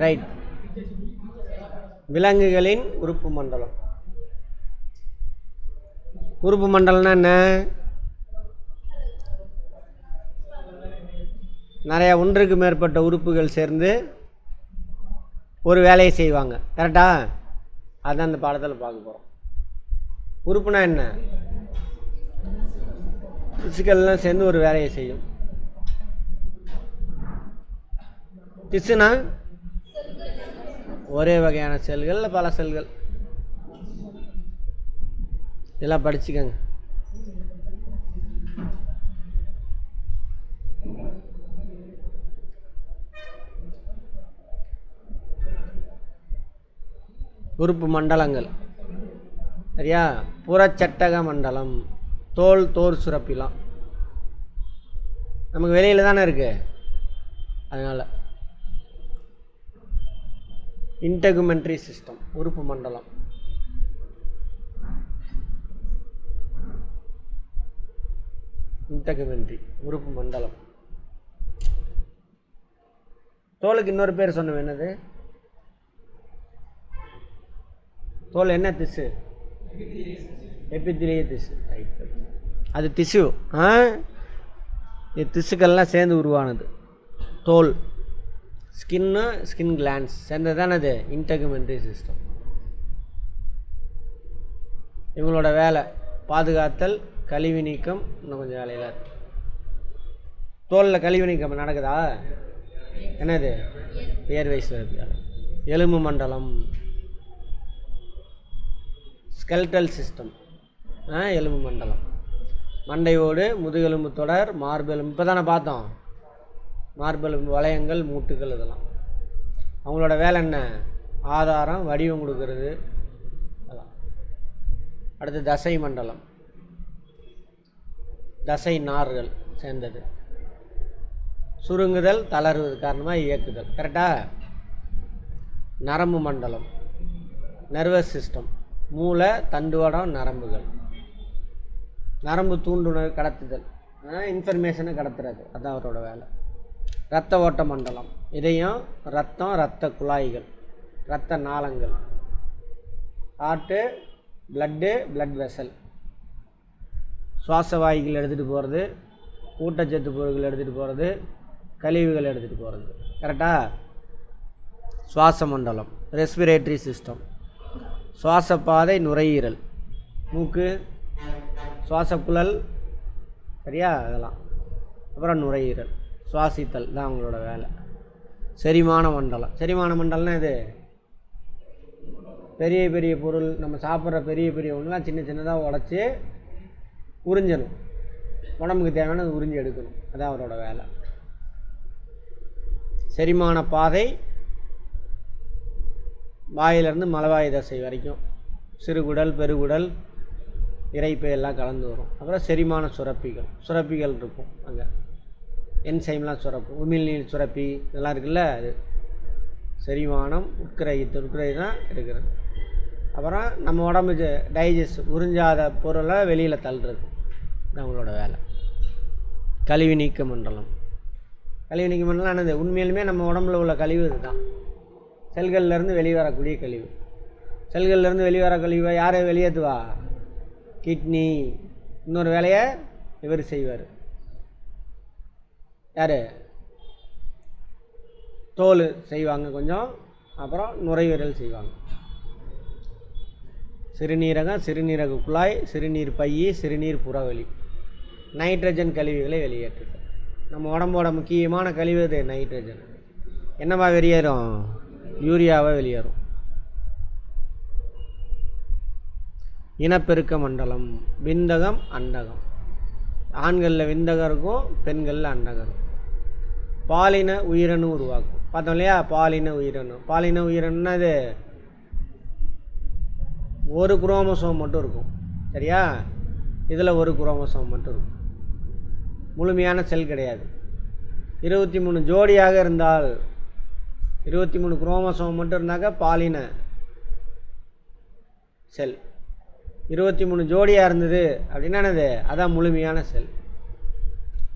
Right. விலங்குகளின் உறுப்பு மண்டலம். உறுப்பு மண்டலம்னா என்ன? நிறையா ஒன்றுக்கு மேற்பட்ட உறுப்புகள் சேர்ந்து ஒரு வேலையை செய்வாங்க. கரெக்டா? அதுதான் அந்த பாடத்தில் பார்க்க போகிறோம். உறுப்புனா என்ன? திசுக்கள்லாம் சேர்ந்து ஒரு வேலையை செய்யும். திசுனா ஒரே வகையான செல்கள், பல செல்கள். இதெல்லாம் படிச்சுக்கங்க. உறுப்பு மண்டலங்கள் சரியா? புறச்சட்டக மண்டலம், தோல் தோர் சுரப்பிலாம் நமக்கு வெளியில் தானே இருக்கு. அதனால் இன்டெகுமெண்ட்ரி சிஸ்டம் உறுப்பு மண்டலம். இன்டெகுமெண்ட்ரி உறுப்பு மண்டலம். தோலுக்கு இன்னொரு பேர் சொன்னோம், என்னது? தோல் என்ன திசு? எபித்திலிய திசு. அது திசு. திசுக்கள்லாம் சேர்ந்து உருவானது தோல். ஸ்கின்னு ஸ்கின் கிளான்ஸ் சேர்ந்தது தானே அது இன்டெகுமெண்ட்ரி சிஸ்டம். இவங்களோட வேலை பாதுகாத்தல், கழிவு நீக்கம். இன்னும் கொஞ்சம் வேலையில் இருக்கு. தோலில் கழிவு நீக்கம் நடக்குதா? என்னது? வியர்வை சுரப்பியால். எலும்பு மண்டலம், ஸ்கெல்டல் சிஸ்டம். எலும்பு மண்டலம், மண்டையோடு, முதுகெலும்பு தொடர், மார்பெலும்பு. இப்போ தானே பார்த்தோம் மார்பெலும்பு வளையங்கள், மூட்டுகள். இதெல்லாம் அவங்களோட வேலை என்ன? ஆதாரம், வடிவம் கொடுக்கறது. அதெல்லாம். அடுத்து தசை மண்டலம், தசை நார்கள் சேர்ந்தது. சுருங்குதல், தளர்வது காரணமாக இயக்குதல். கரெக்டா? நரம்பு மண்டலம், நர்வஸ் சிஸ்டம், மூளை, தண்டுவடம், நரம்புகள். நரம்பு தூண்டுணர்வு, கடத்துதல், இன்ஃபர்மேஷனை கடத்துறது. அதுதான் அவரோட வேலை. இரத்த ஓட்ட மண்டலம், இதயம், ரத்தம், இரத்த குழாய்கள், இரத்த நாளங்கள். Heart, blood, blood vessel. சுவாச வாய்கள் எடுத்துகிட்டு போகிறது, ஊட்டச்சத்து பொருட்கள் எடுத்துகிட்டு போகிறது, கழிவுகள் எடுத்துகிட்டு போகிறது. கரெக்டா? சுவாச மண்டலம், ரெஸ்பிரேட்டரி சிஸ்டம், சுவாசப்பாதை, நுரையீரல், மூக்கு, சுவாசக்குழல். சரியா? அதெல்லாம். அப்புறம் நுரையீரல், சுவாசித்தல் தான் அவங்களோட வேலை. செரிமான மண்டலம். செரிமான மண்டலம்னா இது பெரிய பெரிய பொருள், நம்ம சாப்பிட்ற பெரிய பெரிய ஒன்றுலாம் சின்ன சின்னதாக உடச்சி உறிஞ்சணும். உடம்புக்கு தேவையானது உறிஞ்சி எடுக்கணும். அதான் அவரோட வேலை. செரிமான பாதை வாயிலிருந்து மலவாய் தசை வரைக்கும், சிறுகுடல், பெருகுடல், இறைப்பை எல்லாம் கலந்து வரும். அப்புறம் செரிமான சுரப்பிகள் இருக்கும். அங்கே என்சைம்லாம் சுரப்பு, உமிழ்நீர் சுரப்பி இதெல்லாம் இருக்குல்ல. அது செரிமானம், உட்கிரகித்து தான் எடுக்கிறது. அப்புறம் நம்ம உடம்பு டைஜஸ்ட், உறிஞ்சாத பொருளை வெளியில் தள்ளுறது. அவங்களோட வேலை. கழிவு நீக்க மண்டலம். கழிவு நீக்க மண்டலம் என்னது? உண்மையிலுமே நம்ம உடம்புல உள்ள கழிவு இதுதான். செல்கள்லேருந்து வெளிவரக்கூடிய கழிவு. செல்கள்லேருந்து வெளிவர கழிவை யாரை வெளியேற்றுவா? கிட்னி. இன்னொரு வேலையை இவர் செய்வார். யார்? தோல் செய்வாங்க கொஞ்சம். அப்புறம் நுரையீரல் செய்வாங்க. சிறுநீரகம், சிறுநீரக குழாய், சிறுநீர் பையி, சிறுநீர் புறவெளி. நைட்ரஜன் கழிவுகளை வெளியேற்றுது. நம்ம உடம்போட முக்கியமான கழிவு இது நைட்ரஜன். என்னவா வெளியேறும்? யூரியாவை வெளியேறும். இனப்பெருக்க மண்டலம், விந்தகம், அண்டகம். ஆண்களில் விந்தகம் இருக்கும், பெண்களில் அண்டகம் இருக்கும். பாலின உயிரணு உருவாக்கும். பார்த்தோம் இல்லையா? பாலின உயிரணு. பாலின உயிரணுன்னா இது ஒரு குரோமோசோம் மட்டும் இருக்கும். சரியா? இதில் ஒரு குரோமோசோம் மட்டும் இருக்கும். முழுமையான செல் கிடையாது. 23 ஜோடியாக இருந்தால், 23 குரோமோசோம் மட்டும் இருந்தாக்க பாலின செல். 23 ஜோடியாக இருந்தது அப்படின்னா என்னது? அதான் முழுமையான செல்.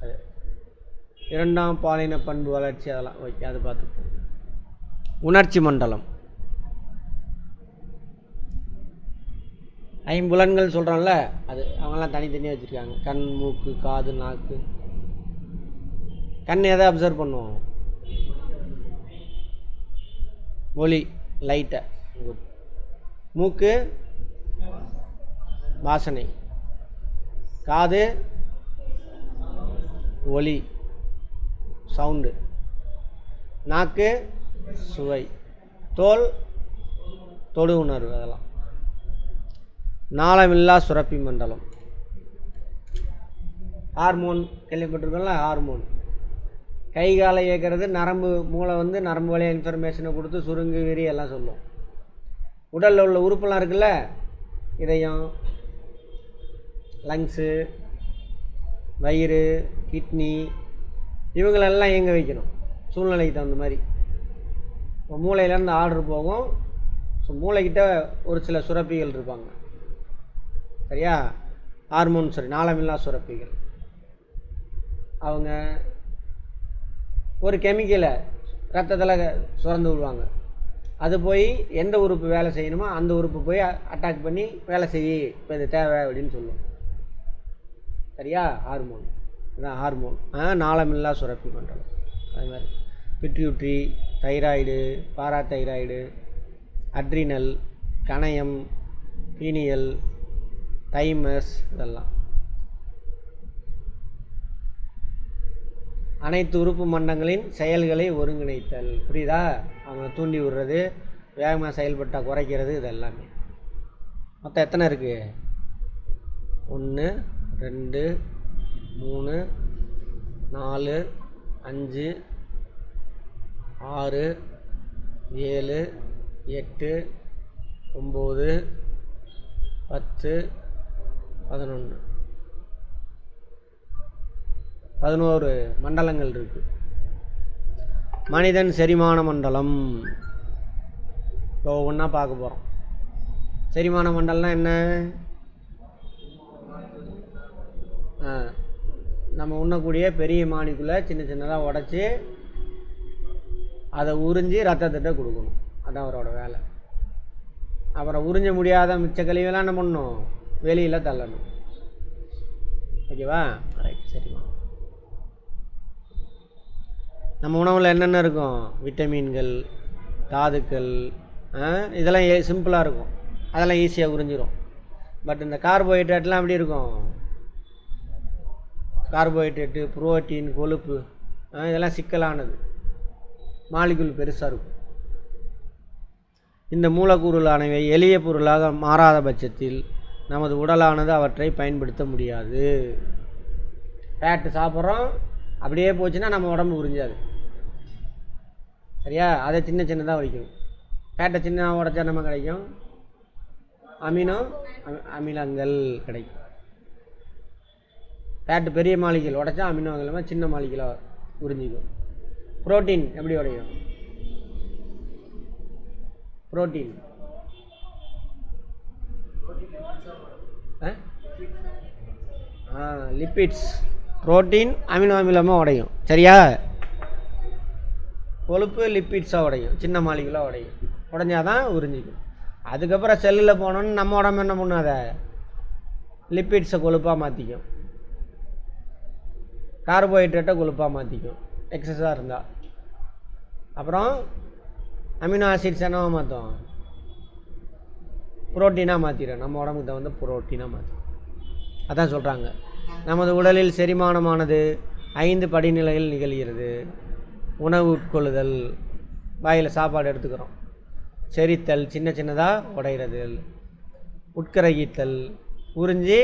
அது இரண்டாம் பாலின பண்பு வளர்ச்சி. அதெல்லாம் ஓகே, அது பார்த்துப்போம். உணர்ச்சி மண்டலம். ஐம்புலன்கள் சொல்கிறோம்ல, அது அவங்களாம் தனித்தனியாக வச்சுருக்காங்க. கண், மூக்கு, காது, நாக்கு. கண் எதை அப்சர்வ் பண்ணுவோம்? ஒளி, லைட்டை. மூக்கு வாசனை, காது ஒலி சவுண்டு, நாக்கு சுவை, தோல் தொடு உணர்வு. அதெல்லாம் நாளமில்லா சுரப்பி மண்டலம். ஹார்மோன் கேள்விப்பட்டிருக்கோம்ல, ஹார்மோன் கை காலை இயக்கிறது. நரம்பு மூளை வந்து நரம்பு வழியாக இன்ஃபர்மேஷனை கொடுத்து சுருங்கு விரி எல்லாம் சொல்லும். உடலில் உள்ள உறுப்பெல்லாம் இருக்குல்ல, இதயம், லங்ஸு, வயிறு, கிட்னி, இவங்களெல்லாம் இயங்க வைக்கணும் சூழ்நிலைக்கு தகுந்த மாதிரி. இப்போ மூளையிலேருந்து ஆர்டர் போகும். ஸோ மூளைக்கிட்ட ஒரு சில சுரப்பிகள் இருப்பாங்க, சரியா? ஹார்மோன் நாளமில்லா சுரப்பிகள். அவங்க ஒரு கெமிக்கலை ரத்தத்தில் சுரந்து விடுவாங்க. அது போய் எந்த உறுப்பு வேலை செய்யணுமோ அந்த உறுப்பு போய் அட்டாக் பண்ணி வேலை செய்ய, இப்போ இது தேவை அப்படின்னு சொல்லும், சரியா? ஹார்மோன், இதுதான் ஹார்மோன். நாளமில்லா சுரப்பி மண்டலம். அது மாதிரி பிட்யூட்ரி, தைராய்டு, பாராதைராய்டு, அட்ரினல், கணையம், பீனியல், தைமஸ், இதெல்லாம் அனைத்து உறுப்பு மண்டலங்களின் செயல்களை ஒருங்கிணைத்தல். புரியுதா? அவங்க தூண்டி விடுறது, வேகமாக செயல்பட்டால் குறைக்கிறது, இது எல்லாமே. மொத்தம் எத்தனை இருக்குது? 1 2 3 4 5 6 7 8 9 10 11 11 மண்டலங்கள் இருக்குது. மனிதன் செரிமான மண்டலம் இப்போ ஒவ்வொன்றா பார்க்க போகிறோம். செரிமான மண்டலம்னா என்ன? நம்ம உண்ணக்கூடிய பெரிய மாணிக்குள்ளே சின்ன சின்னதாக உடச்சி அதை உறிஞ்சி ரத்தத்திட்ட கொடுக்கணும், அதுதான் அவரோட வேலை. அப்புறம் உறிஞ்ச முடியாத மிச்ச கழிவெல்லாம் என்ன பண்ணணும்? வெளியில் தள்ளணும். ஓகேவா? ரைட், சரிம்மா. நம்ம உணவில் என்னென்ன இருக்கும்? விட்டமின்கள், தாதுக்கள், இதெல்லாம் சிம்பிளாக இருக்கும், அதெல்லாம் ஈஸியாக உறிஞ்சிடும். பட் இந்த கார்போஹைட்ரேட்லாம் எப்படி இருக்கும்? கார்போஹைட்ரேட்டு, புரோட்டீன், கொழுப்பு, இதெல்லாம் சிக்கலானது, மாலிகுல் பெருசாக இருக்கும். இந்த மூலக்கூறுகளானவை எளிய பொருளாக மாறாத பட்சத்தில் நமது உடலானது அவற்றை பயன்படுத்த முடியாது. ஃபேட்டு சாப்பிட்றோம், அப்படியே போச்சுன்னா நம்ம உடம்பு உறிஞ்சாது, சரியா? அதை சின்ன சின்னதாக உடைக்கணும். ஃபேட்டை சின்னதாக உடைச்சா நம்ம கிடைக்கும் அமிலங்கள் கிடைக்கும். ஃபேட்டு பெரிய மாலிகுல் உடைச்சா அமினோ அமிலமாக சின்ன மாலிகுலாக உறிஞ்சிக்கும். புரோட்டீன் எப்படி உடையும்? புரோட்டீன் லிப்பிட்ஸ், புரோட்டீன் அமினோ அமிலமாக உடையும், சரியா? கொழுப்பு லிப்பிட்ஸாக உடையும், சின்ன மாலிகுலாக உடையும். உடஞ்சாதான் உறிஞ்சிக்கும். அதுக்கப்புறம் செல்லில் போனோன்னு நம்ம உடம்பு என்ன பண்ணும்? அதை லிப்பிட்ஸை கொழுப்பாக மாற்றிக்கும், கார்போஹைட்ரேட்டை கொழுப்பாக மாற்றிக்கும் எக்ஸஸாக இருந்தால். அப்புறம் அமினோ ஆசிட்ஸ் என்னவா மாற்றும்? புரோட்டீனாக மாற்றிடும், நம்ம உடம்புக்கு தகுந்த புரோட்டீனாக மாற்றும். அதான் சொல்கிறாங்க, நமது உடலில் செரிமானமானது 5 படிநிலையில் நிகழ்கிறது. உணவு உட்கொள்ளுதல், வாயில் சாப்பாடு எடுத்துக்கிறோம். செரித்தல், சின்ன சின்னதாக உடைகிறது. உட்கரகித்தல், உறிஞ்சி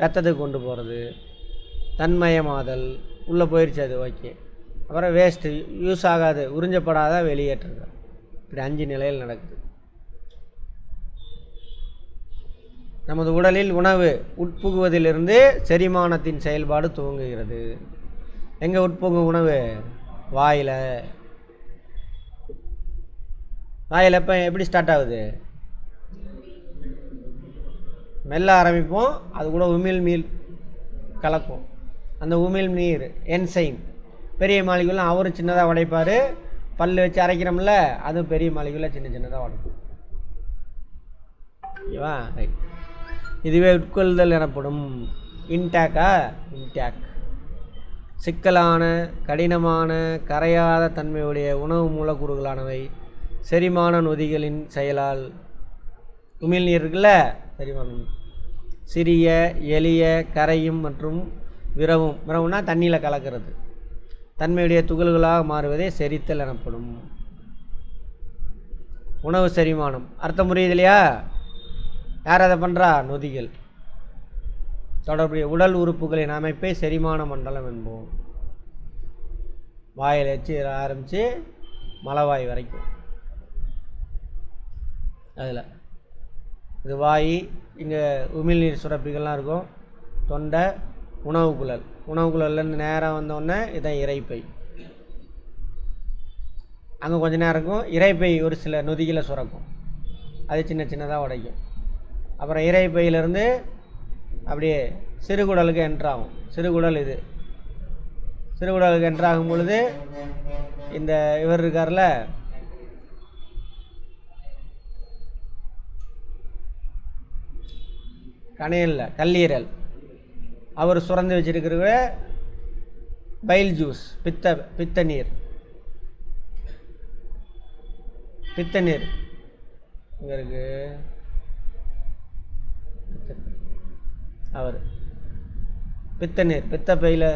ரத்தத்துக்கு கொண்டு போகிறது. தன்மயமாதல், உள்ளே போயிடுச்சு அது, ஓகே. அப்புறம் வேஸ்ட்டு, யூஸ் ஆகாது, உறிஞ்சப்படாத வெளியேற்றுறது. இப்படி 5 நிலையில் நடக்குது. நமது உடலில் உணவு உட்புகுவதிலிருந்து செரிமானத்தின் செயல்பாடு துவங்குகிறது. எங்கே உட்புகும் உணவு? வாயில். வாயில் எப்போ எப்படி ஸ்டார்ட் ஆகுது? மெல்ல ஆரம்பிப்போம், அது கூட உமிழ் நீர் கலக்கும். அந்த உமிழ் நீர் என்சைம், பெரிய மாலிகுலாம் அவரும் சின்னதாக உடைப்பார், பல் வச்சு அரைக்கிறோம்ல, அதுவும் பெரிய மாலிகுலாக சின்ன சின்னதாக உடைக்கும். ஓகேவா? ரைட். இதுவே உட்கொள்ளுதல் எனப்படும். இன்டேக்கா? இன்டேக். சிக்கலான, கடினமான, கரையாத தன்மையுடைய உணவு மூலக்கூறுகளானவை செரிமான நொதிகளின் செயலால் உமிழ்நீர் இருக்குல்ல, செரிமானம் சிறிய, எளிய, கரையும் மற்றும் விரவும்னா தண்ணியில் கலக்கிறது தன்மையுடைய துகள்களாக மாறுவதே செரித்தல் எனப்படும். உணவு செரிமானம் அர்த்தம் புரியுது இல்லையா? யார் அதை பண்ணுறா? நொதிகள். தொடர்புடைய உடல் உறுப்புகளின் அமைப்பை செரிமான மண்டலம் என்போம். வாயில் வச்சு ஆரம்பித்து மலவாய் வரைக்கும். அதில் இது வாய், இங்கே உமிழ்நீர் சுரப்பிகள்லாம் இருக்கும். தொண்டை, உணவுக்குழல். உணவுக்குழல்லேருந்து நேராக வந்தோடனே இதான் இரைப்பை. அங்கே கொஞ்சம் நேரம் இருக்கும். இரைப்பை ஒரு சில நொதிகளை சுரக்கும், அது சின்ன சின்னதாக உடைக்கும். அப்புறம் இரைப்பையிலேருந்து அப்படியே சிறுகுடலுக்கு என்ட்ராகும். சிறுகுடல் இது. சிறுகுடலுக்கு என்ட்ராகும் பொழுது இந்த இவர் இருக்கார்ல, கணையல்ல கல்லீரல், அவர் சுரந்து வச்சிருக்கிற பைல் ஜூஸ், பித்த நீர். பித்த நீர் இங்கே இருக்கு. அவர் பித்த நீர், பித்தப்பையில்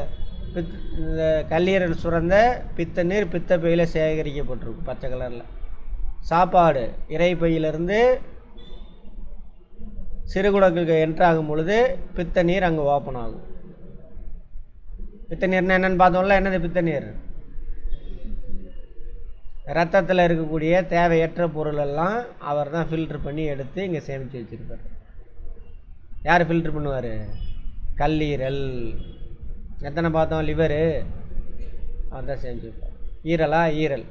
இந்த கல்லீரல் சுரந்த பித்த நீர் பித்தப்பையில் சேகரிக்கப்பட்டிருக்கும் பச்சை கலரில். சாப்பாடு இறைப்பையிலிருந்து சிறுகுடலுக்கு என்ட்ராகும் பொழுது பித்த நீர் அங்கே ஓப்பன் ஆகும். பித்த நீர்னா என்னென்னு பார்த்தோம்ல, என்னது பித்த நீர்? ரத்தத்தில் இருக்கக்கூடிய தேவையற்ற பொருளெல்லாம் அவர் தான் ஃபில்ட்ரு பண்ணி எடுத்து இங்கே சேமித்து வச்சுருப்பார். யார் ஃபில்ட்ரு பண்ணுவார்? கல்லீரல். எத்தனை பார்த்தோம்? லிவரு, அவர் தான் சேமித்து வைப்பார். ஈரலா? ஈரல்,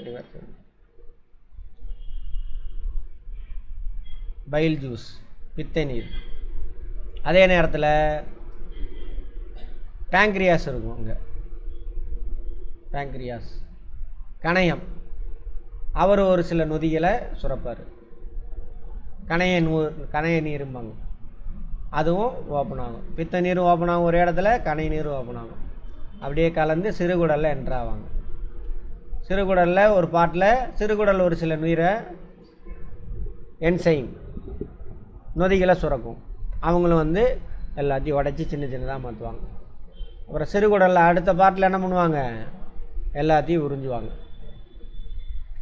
லிவர். பைல் ஜூஸ், பித்த நீர். அதே நேரத்தில் பேங்க்ரியாஸ் இருக்கும். அங்கே பேங்க்ரியாஸ், கணையம், அவர் ஒரு சில நொதிகளை சுரப்பார். கணைய நீரும்பாங்க. அதுவும் ஓப்பன் ஆகும். பித்த நீரும் ஓப்பன் ஆகும் ஒரு இடத்துல, கணை நீரும் ஓப்பன் ஆகும். அப்படியே கலந்து சிறுகுடலில் என்ட்ராவாங்க. சிறுகுடலில் ஒரு பாட்டில் சிறுகுடல் ஒரு சில நீரை என்சைம் நொதிகளை சுரக்கும். அவங்களும் எல்லாத்தையும் உடச்சி சின்ன சின்னதாக மாற்றுவாங்க. அப்புறம் சிறுகுடலில் அடுத்த பாட்டில் என்ன பண்ணுவாங்க? எல்லாத்தையும் உறிஞ்சுவாங்க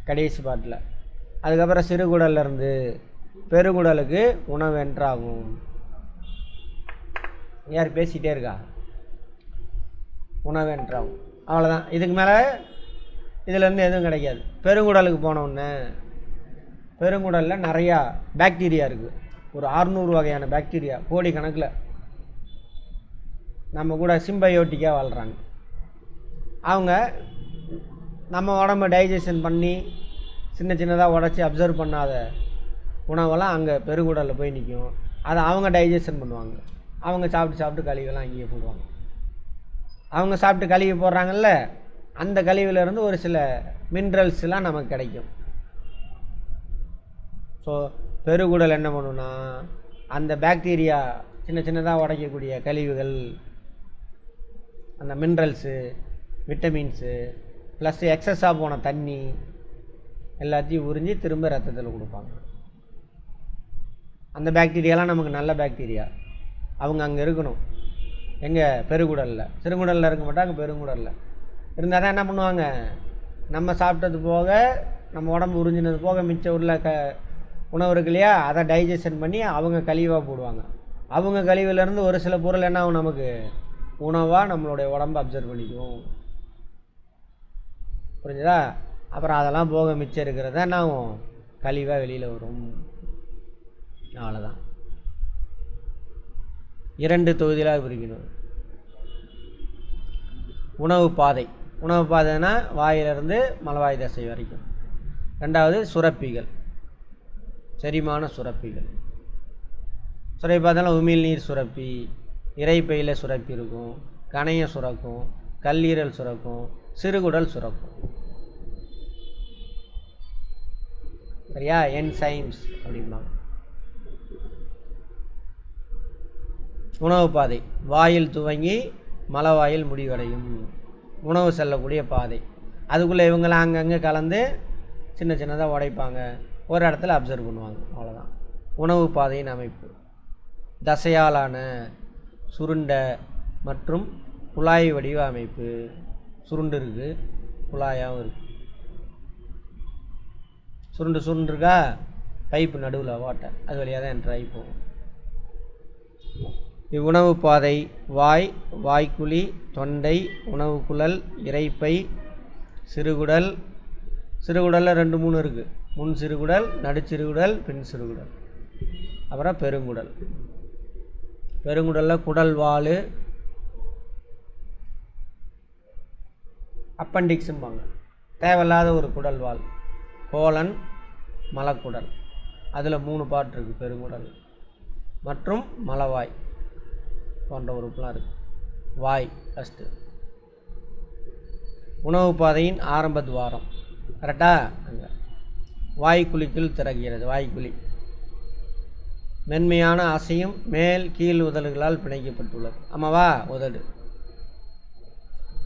கடைசி பாட்டில். அதுக்கப்புறம் சிறுகுடல்லேருந்து பெருகுடலுக்கு உணவு என்ட்ராகும். யார் பேசிகிட்டே இருக்கா? உணவு என்ட்ராகும். அவ்வளோதான். இதுக்கு மேலே இதிலேருந்து எதுவும் கிடைக்காது. பெருங்குடலுக்கு போனோடனே பெருங்குடலில் நிறையா பாக்டீரியா இருக்குது. ஒரு 600 வகையான பாக்டீரியா கோடி கணக்கில் நம்ம கூட சிம்பயோட்டிக்காக வாழ்கிறாங்க. அவங்க நம்ம உடம்பை டைஜஷன் பண்ணி சின்ன சின்னதாக உடச்சி அப்சர்வ் பண்ணாத உணவெல்லாம் அங்கே பெருங்குடலில் போய் நிற்கும். அதை அவங்க டைஜஷன் பண்ணுவாங்க. அவங்க சாப்பிட்டு கழிவெல்லாம் அங்கேயே போடுவாங்க. அவங்க சாப்பிட்டு கழுவி போடுறாங்கல்ல, அந்த கழிவுலேருந்து ஒரு சில மினரல்ஸ்லாம் நமக்கு கிடைக்கும். ஸோ பெருகுடல் என்ன பண்ணுன்னா, அந்த பாக்டீரியா சின்ன சின்னதாக உடைக்கக்கூடிய கழிவுகள், அந்த மினரல்ஸு, விட்டமின்ஸு ப்ளஸ் எக்ஸஸாக போன தண்ணி எல்லாத்தையும் உறிஞ்சி திரும்ப ரத்தத்தில் கொடுப்பாங்க. அந்த பாக்டீரியாலாம் நமக்கு நல்ல பாக்டீரியா. அவங்க அங்கே இருக்கணும். எங்கே? பெருங்குடலில். சிறுங்குடலில் இருக்க மாட்டாங்க, பெருங்குடலில் இருந்தால் தான் என்ன பண்ணுவாங்க? நம்ம சாப்பிட்டது போக, நம்ம உடம்பு உறிஞ்சினது போக மிச்சம் உள்ள உணவு இருக்கு இல்லையா, அதை டைஜஷன் பண்ணி அவங்க கழிவாக போடுவாங்க. அவங்க கழிவுலேருந்து ஒரு சில பொருள் என்ன ஆகும்? நமக்கு உணவாக நம்மளுடைய உடம்பு அப்சர்வ் பண்ணிக்கும். புரிஞ்சுதா? அப்புறம் அதெல்லாம் போக மிச்சம் இருக்கிறத என்ன ஆகும்? கழிவாக வெளியில் வரும். அவ்வளோதான். 2 தொகுதிகளாக பிரிக்கணும். உணவு பாதை. உணவு பாதைன்னா வாயிலிருந்து மலவாய் தசை வரைக்கும். ரெண்டாவது சுரப்பிகள், செரிமான சுரப்பிகள். சுரப்பி பார்த்தாலும் உமிழ்நீர் சுரப்பி, இரைப்பையில் சுரப்பி இருக்கும், கணையம் சுரக்கும், கல்லீரல் சுரக்கும், சிறுகுடல் சுரக்கும். சரியா? என்சைம்ஸ் அப்படிம்பாங்க. உணவு பாதை வாயில் துவங்கி மலவாயில் முடிவடையும். உணவு செல்லக்கூடிய பாதை. அதுக்குள்ளே இவங்களாம் அங்கங்கே கலந்து சின்ன சின்னதாக உடைப்பாங்க, ஒரு இடத்துல அப்சர்வ் பண்ணுவாங்க, அவ்வளோதான் உணவு பாதையின் அமைப்பு. தசையாலான சுருண்ட மற்றும் குழாய் வடிவ அமைப்பு. சுருண்டு இருக்குது, குழாயாகவும் இருக்குது. சுருண்டு இருக்கா, பைப்பு நடுவில் வாட்டர், அது வழியாக தான் என்ட்ரு ஆகி போகும். இவ்வுணவு பாதை வாய், வாய்க்குழி, தொண்டை, உணவு குழல், இரைப்பை, சிறுகுடல். சிறுகுடலில் 2-3 இருக்குது. முன் சிறுகுடல், நடுச்சிறுகுடல், பின் சிறுகுடல், அப்புறம் பெருங்குடல். பெருங்குடலில் குடல் வால், அப்பண்டிக்ஸும்பாங்க, தேவையில்லாத ஒரு குடல் வால். கோலன், மலக்குடல், அதில் 3 பார்ட் இருக்குது பெருங்குடல். மற்றும் மலவாய் போன்ற உறுப்புலாம் இருக்குது. வாய் ஃபஸ்ட்டு உணவு பாதையின் ஆரம்ப துவாரம். கரெக்டா? அங்கே வாய்க்குழிக்குள் திறக்கிறது. வாய்க்குழி மென்மையான அசையும் மேல் கீழ் உதடுகளால் பிணைக்கப்பட்டுள்ளது. ஆமாவா? உதடு.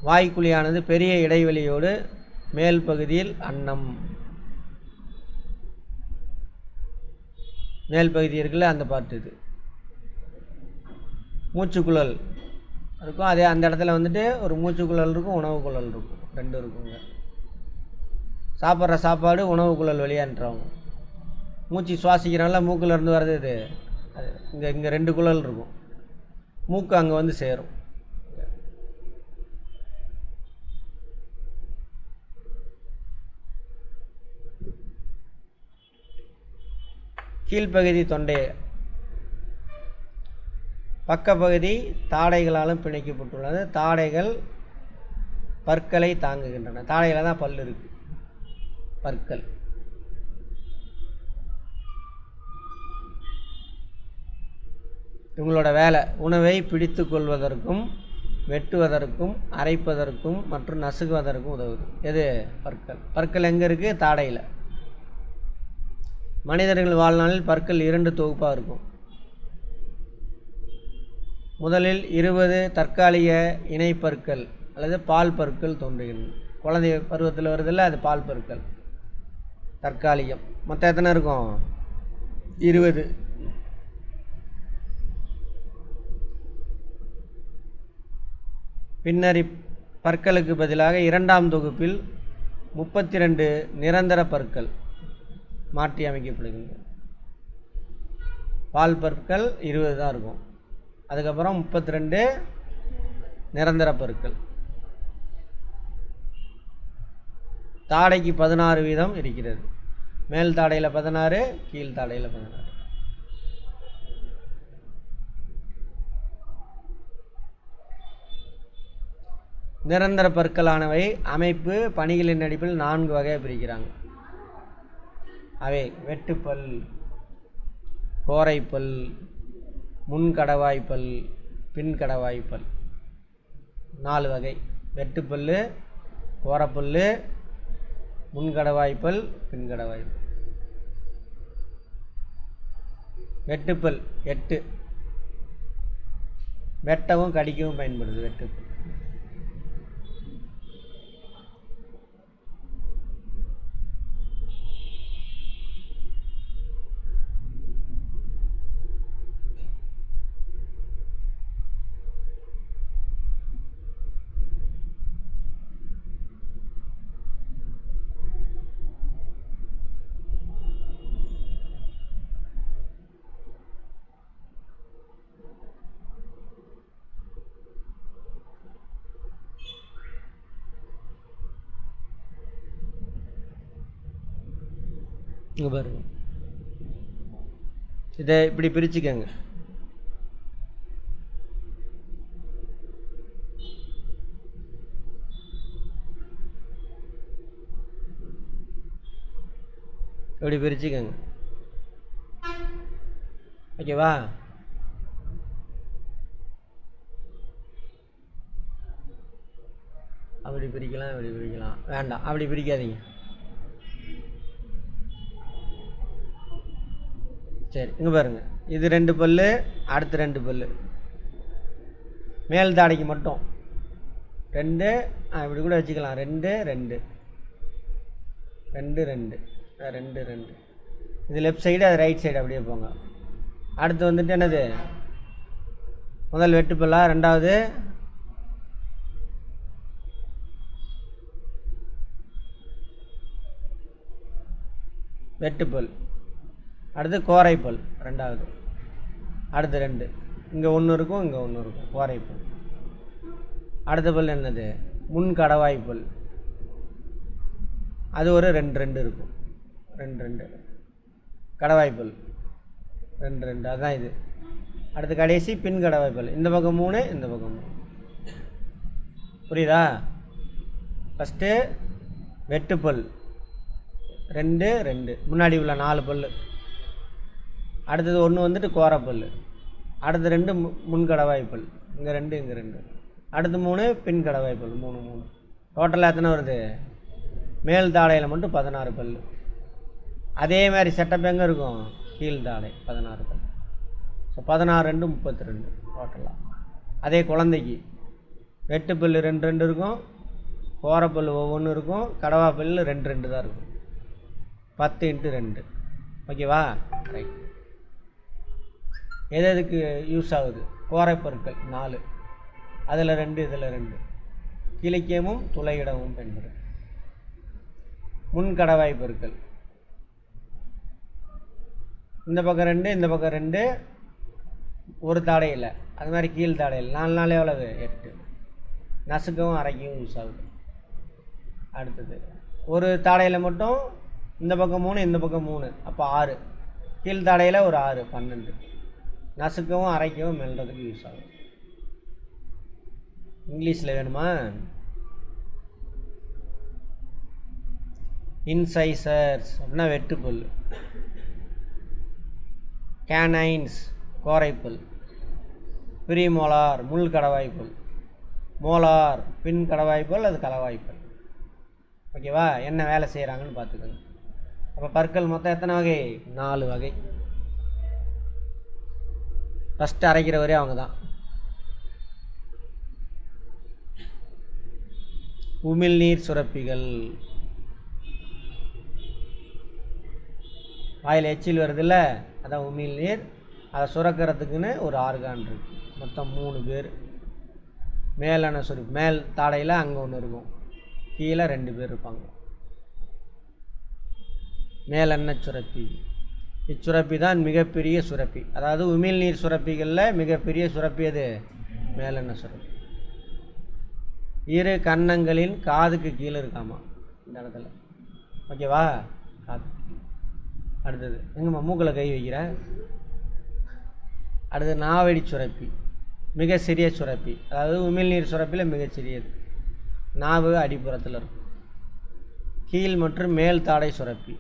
வாய்க்குழியானது பெரிய இடைவெளியோடு மேல் பகுதியில் அன்னம், மேல் பகுதி இருக்குல்ல, அந்த பார்ட் இது. மூச்சுக்குழல் இருக்கும், அதே அந்த இடத்துல வந்துட்டு ஒரு மூச்சுக்குழல் இருக்கும், உணவு குழல் இருக்கும், 2 இருக்குங்க. சாப்பிட்ற சாப்பாடு உணவு குழல் வெளியான்றவங்க. மூச்சு சுவாசிக்கிறாங்கள, மூக்கிலேருந்து வர்றது இது. அது இங்கே 2 குழல் இருக்கும், மூக்கு அங்கே வந்து சேரும். கீழ்ப்பகுதி தொண்டை, பக்கப்பகுதி தாடைகளாலும் பிணைக்கப்பட்டுள்ளது. தாடைகள் பற்களை தாங்குகின்றன. தாடையில் தான் பல் இருக்கு, பற்கள். இவங்களோட வேலை உணவை பிடித்து கொள்வதற்கும், வெட்டுவதற்கும், அரைப்பதற்கும் மற்றும் நசுக்குவதற்கும் உதவுது. எது? பற்கள். பற்கள் எங்கே இருக்குது? தாடையில். மனிதர்கள் வாழ்நாளில் பற்கள் 2 தொகுப்பாக இருக்கும். முதலில் 20 தற்காலிக இணைப்பற்கள் அல்லது பால் பற்கள் தோன்றுகின்றன. குழந்தை பருவத்தில் வருதில்ல, அது பால் பற்கள், தற்காலிகம். மொத்தம் எத்தனை இருக்கும்? 20. பின்னர் பற்களுக்கு பதிலாக 2ஆம் தொகுப்பில் 32 நிரந்தர பற்கள் மாற்றி அமைக்கப்படுகின்றன. பால் பற்கள் 20 தான் இருக்கும், அதுக்கப்புறம் 32 நிரந்தர பற்கள். தாடைக்கு 16 வீதம் இருக்கிறது. மேல் தாடையில் 16, கீழ் தாடையில் 16. நிரந்தர பற்களானவை அமைப்பு பணிகளின் அடிப்பில் 4 வகையாக பிரிக்கிறாங்க. அவை வெட்டுப்பல், கோரைப்பல், முன்கடவாய்ப்பல், பின்கடவாய்ப்பல். 4 வகை. வெட்டுப்பல், கோரப்பல், முன்கடவாய்ப்பல், பின்கடவாய்ப்பல். வெட்டுப்பல் 8, வெட்டவும் கடிக்கவும் பயன்படுது வெட்டுப்பல். இங்கே பாருங்க, இதை இப்படி பிரிச்சுக்கங்க. இப்படி பிரிச்சுக்கங்க, ஓகேவா? அப்படி பிரிக்கலாம், இப்படி பிரிக்கலாம். வேண்டாம், அப்படி பிரிக்காதீங்க. சரி, இங்கே பாருங்கள், இது 2 பல், அடுத்து 2 பல், மேல் தாடைக்கு மட்டும் 2, இப்படி கூட வச்சுக்கலாம், 2 2 2 2 2 2. இது லெஃப்ட் சைடு, அது ரைட் சைடு, அப்படியே போங்க. அடுத்து வந்துட்டு என்னது, முதல் வெட்டுப்பல்லா, ரெண்டாவது வெட்டுப்பல், அடுத்து கோரைப்பல் ரெண்டாவது, அடுத்து 2, இங்கே 1 இருக்கும், இங்கே 1 இருக்கும், கோரைப்பல். அடுத்த பல் என்னது, முன் கடவாய்ப்பல், அது ஒரு 2 2 இருக்கும், 2 2 கடவாய்ப்பல், 2 2, அதுதான் இது. அடுத்து கடைசி பின் கடவாய்ப்பல், இந்த பக்கம் 3, இந்த பக்கம் 3. புரியுதா? ஃபஸ்ட்டு வெட்டுப்பல் 2 2, முன்னாடி உள்ள 4 பல். அடுத்தது 1 வந்துட்டு கோரப்பல், அடுத்து 2 முன்கடவாய்ப்பல், இங்கே 2 இங்கே 2, அடுத்து 3 பின் கடவாய்ப்பல், 3 3. டோட்டலாக எத்தனை வருது, மேல் தாடையில் மட்டும் 16 பல். அதே மாதிரி செட்டப் எங்கே இருக்கும், கீழ் தாடை 16 பல். ஸோ 16 2 32 டோட்டலாக. அதே குழந்தைக்கு வெட்டுப்பல் 2 2 இருக்கும், கோரப்பல் ஒவ்வொன்று இருக்கும், கடவாப்பல் 2 2 தான் இருக்கும், 10 × 2. ஓகேவா? ரைட். எதுக்கு யூஸ் ஆகுது, கோரைப்பற்கள் 4, அதில் 2 இதில் 2, கிளிக்கியமும் துளையிடவும் என்பது. முன்கடவாய் பொருட்கள் இந்த பக்கம் 2, இந்த பக்கம் 2, ஒரு தாடையில், அது மாதிரி கீழ் தாடையில் 4 4 எவ்வளவு, 8. நசுக்கவும் அரைக்கவும் யூஸ் ஆகுது. அடுத்தது ஒரு தாடையில் மட்டும் இந்த பக்கம் 3, இந்த பக்கம் 3, அப்போ 6. கீழ் தாடையில் ஒரு 6, 12. நசுக்கவும் அரைக்கவும் மெல்றதுக்கு யூஸ் ஆகும். இங்கிலீஷில் வேணுமா? இன்சைசர்ஸ் அப்படின்னா வெட்டுப்பல், கேனைன்ஸ் கோரைப்பல், ப்ரீமோலார் முள் கடவாய்ப்பல், மோலார் பின் கடவாய்ப்பல், அது கலவாய்ப்பல். ஓகேவா? என்ன வேலை செய்கிறாங்கன்னு பார்த்துக்கோங்க. அப்போ பற்கள் மொத்தம் எத்தனை வகை, 4 வகை. ஃபஸ்ட்டு அரைக்கிறவரே அவங்க தான். உமிழ்நீர் சுரப்பிகள், வாயில் எச்சில் வருதுல்ல, அதான் உமிழ்நீர். அதை சுரக்கிறதுக்குன்னு ஒரு ஆர்கான் இருக்குது. மொத்தம் 3 பேர். மேலான சுரப்பி, மேல் தாடையில் அங்கே ஒன்று இருக்கும், கீழே 2 பேர் இருப்பாங்க. மேலெண்ண சுரப்பி, இச்சுரப்பி தான் மிகப்பெரிய சுரப்பி. அதாவது உமிழ்நீர் சுரப்பிகளில் மிகப்பெரிய சுரப்பி அது மேலெண்ண சுரப்பி. 2 கன்னங்களின் காதுக்கு கீழே இருக்காமா இந்த இடத்துல. ஓகேவா? காது. அடுத்தது எங்கம்மா மூக்கில் கை வைக்கிற. அடுத்தது நாவடி சுரப்பி, மிக சிறிய சுரப்பி. அதாவது உமிழ்நீர் சுரப்பியில் மிகச்சிறியது. நாவு அடிப்புறத்தில் இருக்கும். கீழ் மற்றும் மேல் தாடை சுரப்பி,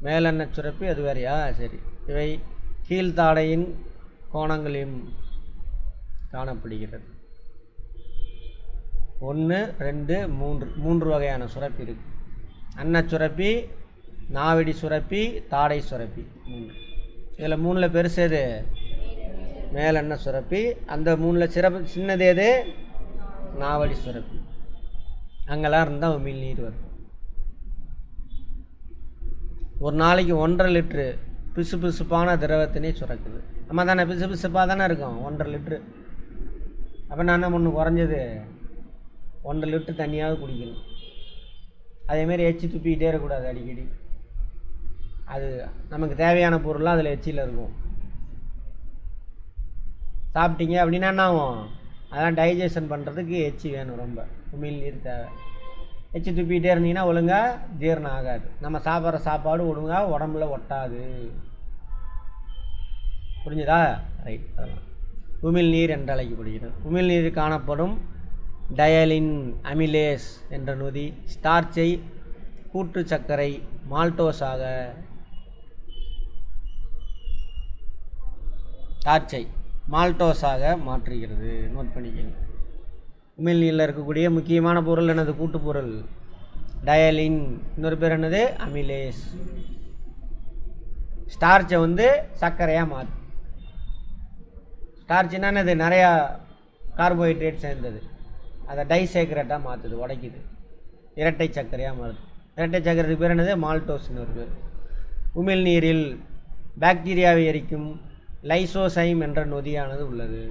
மேலெண்ண சுரப்பி அது வேறையா? சரி. இவை கீழ்த்தாடையின் கோணங்களையும் காணப்படுகிறது. 1 2 3 வகையான சுரப்பி இருக்குது. அன்னச்சுரப்பி, நாவடி சுரப்பி, தாடை சுரப்பி 3. இதில் 3ல் பெருசு எது? மேலெண்ண சுரப்பி. அந்த 3ல் சின்னது எது? நாவடி சுரப்பி. அங்கெல்லாம் இருந்தால் உமிழ்நீர் வரும். ஒரு நாளைக்கு 1.5 லிட்ரு பிசு பிசுப்பான திரவத்தினே சுரக்குது. நம்ம தானே பிசு பிசுப்பாக தானே இருக்கும், 1.5 லிட்ரு. அப்போ நான் என்ன பண்ணணும், குறைஞ்சது 1.5 லிட்ரு தண்ணியாவது குடிக்கணும். அதேமாரி எச்சி துப்பிக்கிட்டே இருக்கக்கூடாது அடிக்கடி. அது நமக்கு தேவையான பொருள்லாம் அதில் எச்சியில் இருக்கும். சாப்பிட்டீங்க அப்படின்னா என்ன ஆகும், அதெல்லாம் டைஜஷன் பண்ணுறதுக்கு எச்சி வேணும். ரொம்ப உமிழ்நீர் தேவை. எச்சி துப்பிக்கிட்டே இருந்தீங்கன்னா ஒழுங்காக ஜீரணம் ஆகாது. நம்ம சாப்பிட்ற சாப்பாடு ஒழுங்காக உடம்புல ஒட்டாது. புரிஞ்சுதா? ரைட். அதெல்லாம் உமிழ்நீர் என்று அழைக்கப்படுகிறது. உமிழ்நீர் காணப்படும் டயலின் அமிலேஸ் என்ற நொதி ஸ்டார்ச்சை கூட்டு சர்க்கரை மால்டோஸாக மாற்றுகிறது. நோட் பண்ணிக்கங்க. உமிழ்நீரில் இருக்கக்கூடிய முக்கியமான பொருள் என்னது? கூட்டுப்பொருள் டயலின். இன்னொரு பேர் என்னது? அமிலேஸ். ஸ்டார்ச்சை வந்து சர்க்கரையாக மாற்றும். ஸ்டார்ச்னா இது நிறையா கார்போஹைட்ரேட் சேர்ந்தது, அதை டைசேக்ரேட்டாக மாற்றுது, உடைக்குது, இரட்டை சர்க்கரையாக மாறுது. இரட்டை சர்க்கரைக்கு பேர் என்னது? மால்டோஸ்னு ஒரு பேர். உமிழ்நீரில் பாக்டீரியாவை எரிக்கும் லைசோசைம் என்ற நொதியானது உள்ளது.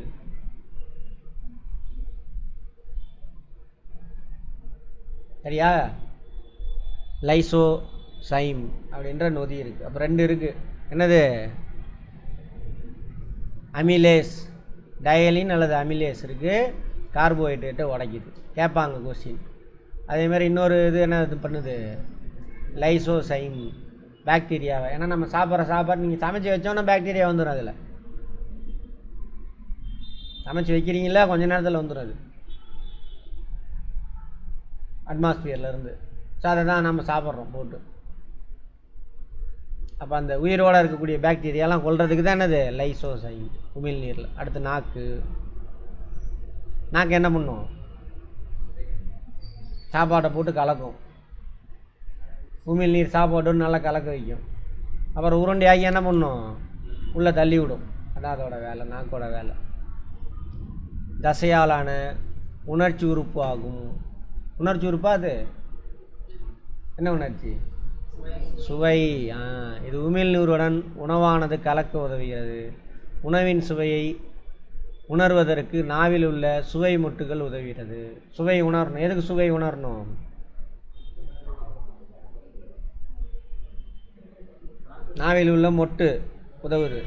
சரியா? லைசோசைம் அப்படின்ற நொதி இருக்குது. அப்போ 2 இருக்குது. என்னது? அமிலேஸ், டயலின் அல்லது அமிலேஸ் இருக்குது, கார்போஹைட்ரேட்டை உடைக்குது. கேட்பாங்க கொஸ்டின். அதேமாதிரி இன்னொரு இது என்ன இது பண்ணுது? லைசோசைம் பாக்டீரியாவை. ஏன்னா நம்ம சாப்பிட்ற சாப்பாடு நீங்கள் சமைச்சு வச்சோன்னா பாக்டீரியா வந்துடும். அதில் சமைச்சு வைக்கிறீங்களா கொஞ்ச நேரத்தில் வந்துடும் அது அட்மாஸ்பியர்லேருந்து. ஸோ அதை தான் நம்ம சாப்பிட்றோம் போட்டு. அப்போ அந்த உயிரோடு இருக்கக்கூடிய பாக்டீரியாலாம் கொல்றதுக்கு தான் என்னது? லைசோசைம் உமிழ்நீரில். அடுத்து நாக்கு என்ன பண்ணும்? சாப்பாட்டை போட்டு கலக்கும். உமிழ்நீர் சாப்பாடு நல்லா கலக்க வைக்கும். அப்புறம் உருண்டையாகி என்ன பண்ணும்? உள்ளே தள்ளி விடும். அதான் அதோட வேலை, நாக்கோட வேலை. தசையாலான உணர்ச்சி உறுப்பு ஆகும். உணர்ச்சி உறுப்பா அது? என்ன உணர்ச்சி? சுவை. இது உமிழ்நீருடன் உணவானது கலக்க உதவுகிறது. உணவின் சுவையை உணர்வதற்கு நாவில் உள்ள சுவை மொட்டுகள் உதவுகிறது. சுவை உணரணும். எதுக்கு சுவை உணரணும்? நாவில் உள்ள மொட்டு உதவுது.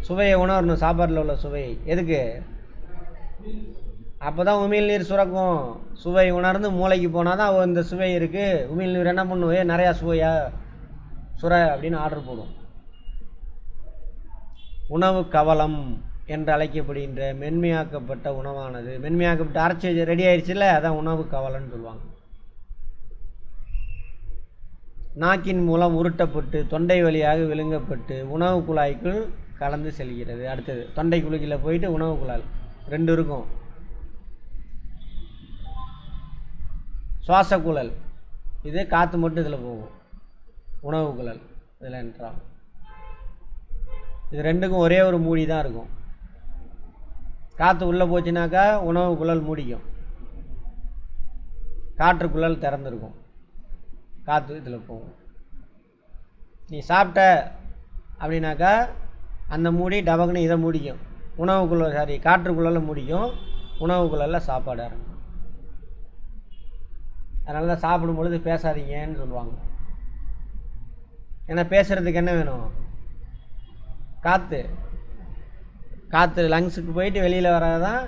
சுவையை உணரணும், சாப்பாட்டில் உள்ள சுவையை. எதுக்கு? அப்போ தான் உமிழ்நீர் சுரக்கும். சுவை உணர்ந்து மூளைக்கு போனால் தான் இந்த சுவை இருக்குது. உமிழ்நீர் என்ன பண்ணுவோம்? நிறையா சுவையா சுர அப்படின்னு ஆர்டர் போடும். உணவு கவலம் என்று அழைக்கப்படுகின்ற மென்மையாக்கப்பட்ட உணவானது, மென்மையாக்கப்பட்ட அரைச்சி ரெடி ஆயிடுச்சுல்ல, அதான் உணவு கவலன்னு சொல்லுவாங்க. நாக்கின் மூலம் உருட்டப்பட்டு தொண்டை வழியாக விழுங்கப்பட்டு உணவு குழாய்க்குள் கலந்து செல்கிறது. அடுத்தது தொண்டை குழியில் போயிட்டு உணவு குழாய் 2 இருக்கும். சுவாச குழல், இது காற்று மட்டும் இதில் போகும். உணவு குழல் இதில் என்றால் இது 2க்கும் ஒரே ஒரு மூடி தான் இருக்கும். காற்று உள்ளே போச்சுனாக்கா உணவு குழல் மூடிக்கும், காற்று குழல் திறந்துருக்கும், காற்று இதில் போகும். நீ சாப்பிட்ட அப்படின்னாக்கா அந்த மூடி டபக்குன்னு இதை மூடிக்கும். உணவுக்குள்ள காற்றுக்குள்ள மூடிக்கும், உணவுக்குள்ள சாப்பாடு இறங்கும். அதனால தான் சாப்பிடும் பொழுது பேசாதீங்கன்னு சொல்லுவாங்க. ஏன்னா பேசுகிறதுக்கு என்ன வேணும்? காற்று லங்ஸுக்கு போயிட்டு வெளியில் வராதான்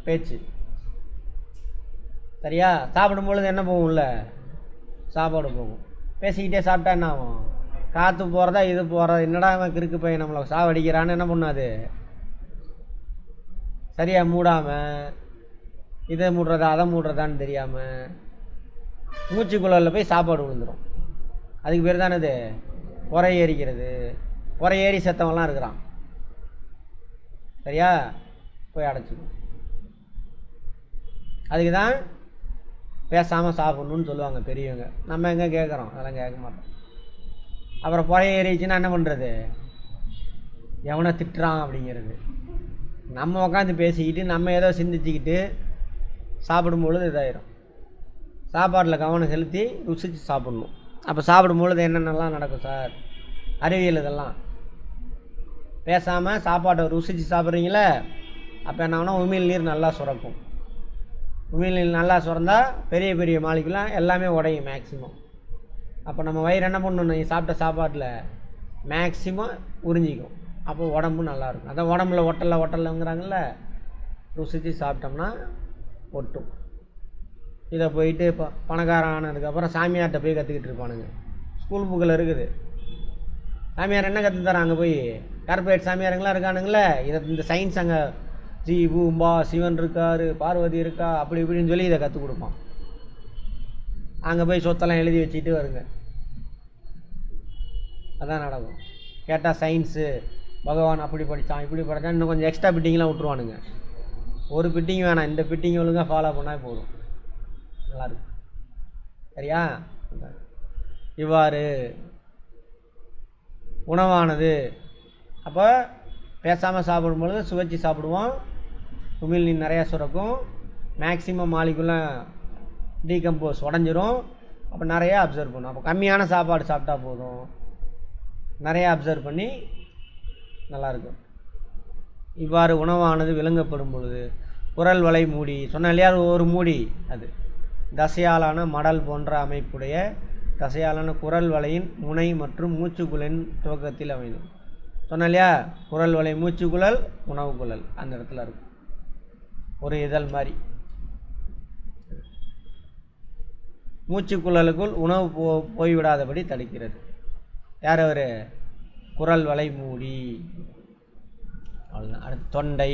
பேச்சு. சரியா? சாப்பிடும் பொழுது என்ன போகும்ல? சாப்பாடு போகும். பேசிக்கிட்டே சாப்பிட்டா என்ன ஆகும்? காற்று போகிறதா இது போகிறதா? என்னடா அவன் கிறுக்கு பையன் நம்மளை சாவடிக்கிறான்னு என்ன பண்ணாது? சரியாக மூடாமல் இதை மூடுறதா அதை மூடுறதான்னு தெரியாமல் மூச்சுக்குள்ளே போய் சாப்பாடு விழுந்துடும். அதுக்கு பேர் தானே இது புறை ஏறிக்கிறது. புறை ஏறி செத்தவங்களாம் இருக்கிறான். சரியா? போய் அடைச்சிடும். அதுக்கு தான் பேசாமல் சாப்பிட்ணுன்னு சொல்லுவாங்க பெரியவங்க. நம்ம எங்கே கேட்குறோம்? அதெல்லாம் கேட்க மாட்டோம். அப்புறம் புறைய ஏறிச்சுன்னா என்ன பண்ணுறது? எவனை திட்டுறான் அப்படிங்கிறது. நம்ம உட்காந்து பேசிக்கிட்டு நம்ம ஏதோ சிந்திச்சுக்கிட்டு சாப்பிடும்பொழுது இதாயிரும். சாப்பாட்டில் கவனம் செலுத்தி ருசித்து சாப்பிட்ணும். அப்போ சாப்பிடும்பொழுது என்னென்னலாம் நடக்கும் சார்? அறிவியல் இதெல்லாம் பேசாமல் சாப்பாட்டை ருசித்து சாப்பிட்றீங்களே, அப்போ என்ன ஆகுனா உமிழ்நீர் நல்லா சுரக்கும். உமிழ்நீர் நல்லா சுரந்தால் பெரிய பெரிய மாலிகுலாம் எல்லாமே உடையும் மேக்ஸிமம். அப்போ நம்ம வயிறு என்ன பண்ணணும்? நீங்கள் சாப்பிட்ட சாப்பாட்டில் மேக்ஸிமம் உறிஞ்சிக்கும். அப்போ உடம்பு நல்லாயிருக்கும். அதான் உடம்புல ஒட்டலைங்கிறாங்கல்ல, ருசித்து சாப்பிட்டோம்னா ஒட்டும். இதை போயிட்டு இப்போ பணக்காரன் ஆனதுக்கப்புறம் சாமியார்கிட்ட போய் கற்றுக்கிட்டு இருப்பானுங்க. ஸ்கூல் புக்கில் இருக்குது. சாமியார் என்ன கற்று தராங்க? போய் கார்பரேட் சாமியாருங்களாம் இருக்கானுங்களே, இந்த சயின்ஸ் அங்கே ஜி பூம்பா சிவன் இருக்கார், பார்வதி இருக்கா, அப்படி இப்படின்னு சொல்லி இதை கற்றுக் கொடுப்பான். அங்கே போய் சொத்தெல்லாம் எழுதி வச்சுட்டு வருங்க. அதான் நடக்கும். கேட்டால் சயின்ஸு பகவான் அப்படி படித்தான் இப்படி படித்தான் இன்னும் கொஞ்சம் எக்ஸ்ட்ரா பிட்டிங்லாம் விட்ருவானுங்க. ஒரு பிட்டிங் வேணாம், இந்த பிட்டிங் ஒழுங்காக ஃபாலோ பண்ணால் போதும், நல்லாயிருக்கும். சரியா? இவ்வாறு உணவானது. அப்போ பேசாமல் சாப்பிடும்பொழுது சுவைச்சி சாப்பிடுவோம், உமிழ்நீர் நிறையா சுரக்கும், மேக்ஸிமம் மாலிகுலாம் டீகம்போஸ் உடஞ்சிரும், அப்போ நிறையா அப்சர்வ் பண்ணும். அப்போ கம்மியான சாப்பாடு சாப்பிட்டா போதும், நிறையா அப்சர்வ் பண்ணி நல்லாயிருக்கும். இவ்வாறு உணவானது விழுங்கப்படும் பொழுது குரல் வளை மூடி சொன்ன இல்லையா, ஒரு மூடி அது தசையாலான மடல் போன்ற அமைப்புடைய தசையாலான குரல் வளையின் முனை மற்றும் மூச்சுக்குழலின் துவக்கத்தில் அமையும். சொன்ன இல்லையா, குரல் வளை மூச்சுக்குழல் உணவு குழல் அந்த இடத்துல இருக்கும், ஒரு இதழ் மாதிரி. மூச்சுக்குழலுக்குள் உணவு போய்விடாதபடி தடுக்கிறது. யார் அவர்? குரல் வளை மூடி. அவ்வளோதான். அடுத்து தொண்டை.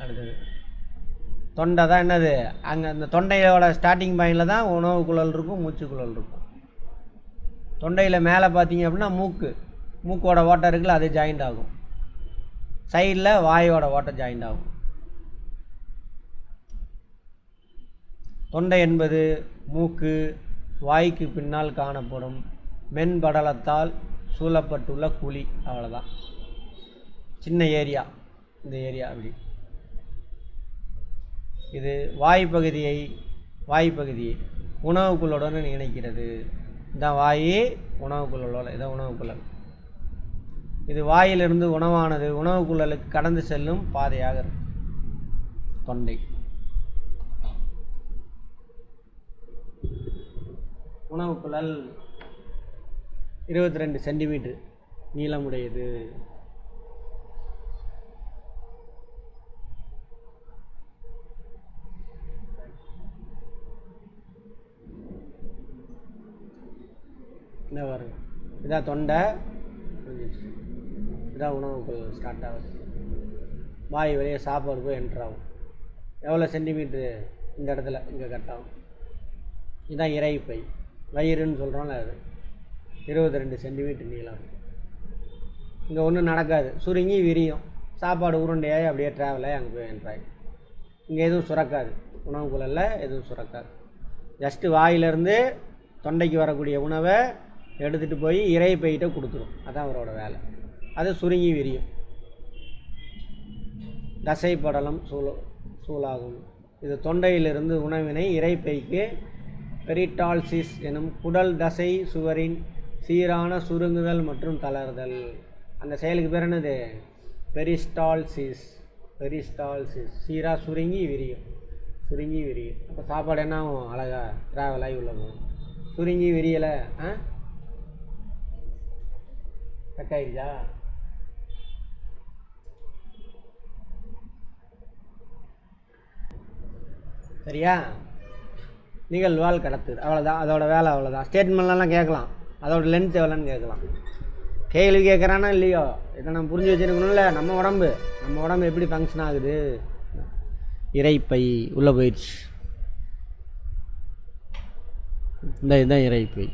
அடுத்தது தொண்டை தான். என்னது? அங்கே அந்த தொண்டையோட ஸ்டார்டிங் பாயிண்டில் தான் உணவு குழல் இருக்கும், மூச்சுக்குழல் இருக்கும். தொண்டையில் மேலே பார்த்தீங்க அப்படின்னா மூக்கோட ஓட்டை இருக்குல்ல, அது ஜாயிண்ட் ஆகும். சைடில் வாயோட ஓட்டை ஜாயிண்ட் ஆகும். தொண்டை என்பது மூக்கு வாய்க்கு பின்னால் காணப்படும் மென்படலத்தால் சூழப்பட்டுள்ள குழி. அவ்வளோதான், சின்ன ஏரியா. இந்த ஏரியா அப்படி இது வாய்ப்பகுதியை உணவுக்குள்ளுடன் இணைக்கிறது. இதான் வாய், உணவுக்குள்ளோட இதான் உணவுக்குள்ளல். இது வாயிலிருந்து உணவானது உணவுக்குள்ளலுக்கு கடந்து செல்லும் பாதையாக இருக்கும் தொண்டை. உணவுக்குழல் 22 சென்டிமீட்டர் நீளமுடையது. என்ன வரும்? இதான் தொண்டை, இதான் உணவுக்குழல் ஸ்டார்ட் ஆகுது. வாய் வெளியே சாப்பாடு போய் என்ட்ராகும். எவ்வளோ சென்டிமீட்ரு? இந்த இடத்துல இங்கே கட் ஆகும். இதுதான் இறைப்பை, வயிறுன்னு சொல்கிறோம்ல, அது 22 சென்டிமீட்டர் நீளம். இங்கே ஒன்றும் நடக்காது, சுருங்கி விரியும், சாப்பாடு உருண்டையாகி அப்படியே ட்ராவல் ஆகி அங்கே போய் என்ட்ராகும். இங்கே எதுவும் சுரக்காது, உணவுக்குழலில் எதுவும் சுரக்காது. ஜஸ்ட்டு வாயிலிருந்து தொண்டைக்கு வரக்கூடிய உணவை எடுத்துகிட்டு போய் இறைப்பையிட்ட கொடுத்துரும். அதான் அவரோட வேலை. அது சுருங்கி விரியும். தசைப்படலம் சூழாகும். இது தொண்டையிலிருந்து உணவினை இறைப்பைக்கு பெரிட்டால்சிஸ் எனும் குடல் தசை சுவரின் சீரான சுருங்குதல் மற்றும் தளர்தல். அந்த செயலுக்கு பேர் என்னது? பெரிஸ்டால்சிஸ். சீராக சுருங்கி விரியும். அப்போ சாப்பாடு என்ன ஆகும்? அழகாக ட்ராவல் ஆகி உள்ள போகும். சுருங்கி விரியலை கட்டாயிருச்சா? சரியா? நிகழ்வால் கடத்துது. அவ்வளோதான், அதோட வேலை அவ்வளோதான். ஸ்டேட்மெண்ட்லாம் கேட்கலாம், அதோட லென்த் எவ்வளோன்னு கேட்கலாம். கேள்வி கேட்குறானா இல்லையோ, இதை நம்ம புரிஞ்சு வச்சுருக்கணும்ல. நம்ம உடம்பு எப்படி ஃபங்க்ஷன் ஆகுது. இறைப்பை உள்ளே போயிடுச்சு. இதுதான் இறைப்பை.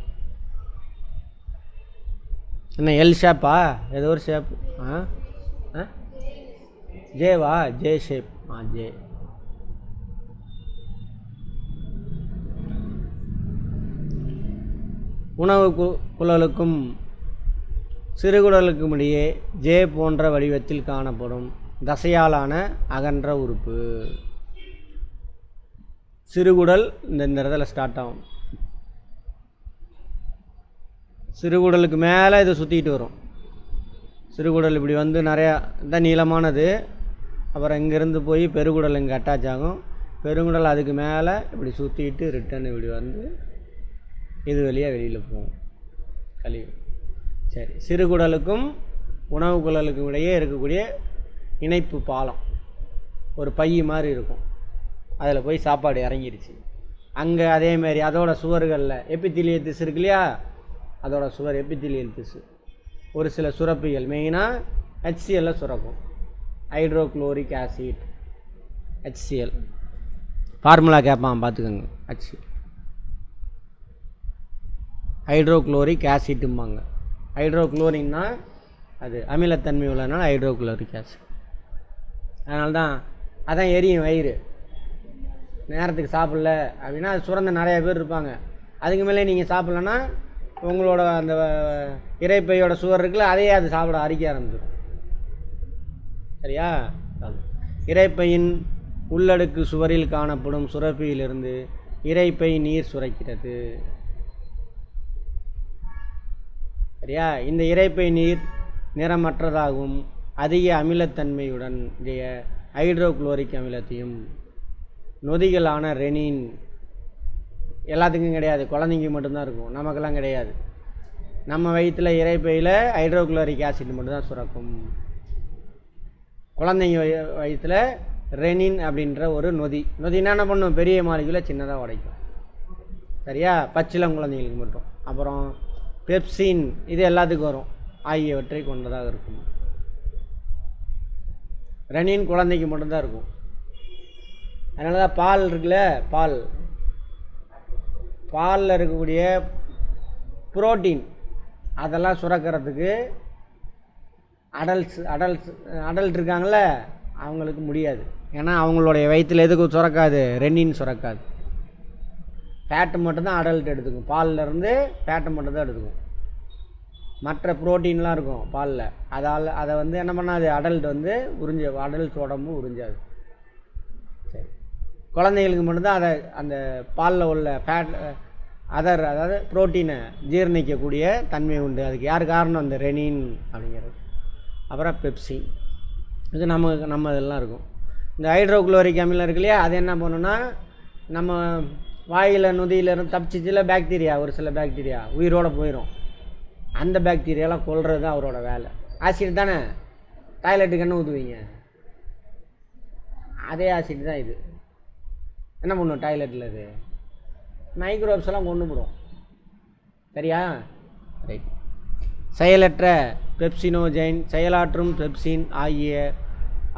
என்ன எல் ஷேப்பா? ஏதோ ஒரு ஷேப். ஜேவா? J shape. ஜே. உணவு குழலுக்கும் சிறுகுடலுக்கும் இடையே ஜே போன்ற வடிவத்தில் காணப்படும் தசையாலான அகன்ற உறுப்பு சிறுகுடல். இந்த இடத்துல ஸ்டார்ட் ஆகும். சிறுகுடலுக்கு மேலே இது சுற்றிட்டு வரும். சிறுகுடல் இப்படி வந்து நிறையா தான் நீளமானது. அப்புறம் இங்கேருந்து போய் பெருங்குடல் இங்கே அட்டாச் ஆகும். பெருங்குடல் அதுக்கு மேலே இப்படி சுற்றிட்டு ரிட்டன் இப்படி வந்து இது வழியாக வெளியில் போகும் கழிவு. சரி, சிறுகுடலுக்கும் உணவு குழலுக்கும் இடையே இருக்கக்கூடிய இணைப்பு பாலம் ஒரு பை மாதிரி இருக்கும். அதில் போய் சாப்பாடு இறங்கிடுச்சு. அங்கே அதேமாரி அதோட சுவர்களில் எபித்திலியல் திசு இருக்கு இல்லையா, அதோட சுவர் எபித்திலியல் திசு. ஒரு சில சுரப்பிகள் மெயினாக HCl சுரக்கும். Hydrochloric acid, HCl. ஃபார்முலா கேட்பான் பார்த்துக்கோங்க. HCl hydrochloric ஆசிட்டும்பாங்க. ஹைட்ரோக்ளோரின்னா அது அமிலத்தன்மை உள்ளதுனால ஹைட்ரோக்ளோரிக் ஆசிட். அதான் எரியும் வயிறு. நேரத்துக்கு சாப்பிடல அப்படின்னா அது சுரந்த நிறையா பேர் இருப்பாங்க. அதுக்கு மேலே நீங்கள் சாப்பிட்லன்னா உங்களோட அந்த இரைப்பையோட சுவர் இருக்குல்ல, அதையே அது சாப்பிட அரிக்க ஆரம்பிச்சிடும். சரியா? இரைப்பையின் உள்ளடுக்கு சுவரில் காணப்படும் சுரப்பியிலிருந்து இரைப்பை நீர் சுரக்கிறது. சரியா? இந்த இரைப்பை நீர் நிறமற்றதாகவும் அதிக அமிலத்தன்மையுடன் ஹைட்ரோகுளோரிக் அமிலத்தையும் நொதிகளான ரெனின், எல்லாத்துக்கும் கிடையாது, குழந்தைங்க மட்டும்தான் இருக்கும், நமக்கெல்லாம் கிடையாது. நம்ம வயிற்றில் இரைப்பையில் ஹைட்ரோகுளோரிக் ஆசிட் மட்டும்தான் சுரக்கும். குழந்தைங்க வயிற்றில் ரெனின் அப்படின்ற ஒரு நொதினா என்ன பண்ணும், பெரிய மாலிகுலை சின்னதாக உடைக்கும். சரியா? பச்சிளம் குழந்தைங்களுக்கு மட்டும். அப்புறம் பெப்சின், இது எல்லாத்துக்கும் வரும், ஆகியவற்றை கொண்டதாக இருக்கும். ரெனின் குழந்தைக்கு மட்டும்தான் இருக்கும். அதனால தான் பால் இருக்குல்ல, பாலில் இருக்கக்கூடிய புரோட்டீன் அதெல்லாம் சுரக்கிறதுக்கு அடல்ட் இருக்காங்கள அவங்களுக்கு முடியாது. ஏன்னா அவங்களுடைய வயிற்றில் எதுக்கு சுரக்காது, ரெனின் சுரக்காது. ஃபேட்டு மட்டும்தான் அடல்ட் எடுத்துக்கும். பாலில் இருந்து ஃபேட்டு மட்டும்தான் எடுத்துக்கும். மற்ற புரோட்டீன்லாம் இருக்கும் பாலில், அதை வந்து என்ன பண்ணாது, அடல்ட் வந்து அடல்ட் உடம்பு உறிஞ்சாது. சரி, குழந்தைகளுக்கு மட்டும்தான் அதை அந்த பாலில் உள்ள ஃபேட் அதாவது புரோட்டீனை ஜீரணிக்கக்கூடிய தன்மை உண்டு. அதுக்கு யார் காரணம், அந்த ரெனின் அப்படிங்கிறது. அப்புறம் பெப்சின், இது நம்ம இதெல்லாம் இருக்கும். இந்த ஹைட்ரோகுளோரிக் அமிலம் இருக்கு இல்லையா, அது என்ன பண்ணுன்னா நம்ம வாயில் நொதியிலேருந்து தப்பிச்சிச்சில் பாக்டீரியா, ஒரு சில பாக்டீரியா உயிரோடு போயிடும். அந்த பாக்டீரியாலாம் கொல்றது தான் அவரோட வேலை. ஆசிட் தானே, டாய்லெட்டுக்கு என்ன ஊற்றுவீங்க, அதே ஆசிட் தான் இது. என்ன பண்ணும் டாய்லெட்டில், இது மைக்ரோப்ஸ் எல்லாம் கொண்டு போடும். சரியா? ரைட். செயலற்ற பெப்சினோஜைன் செயலாற்றும் பெப்சின்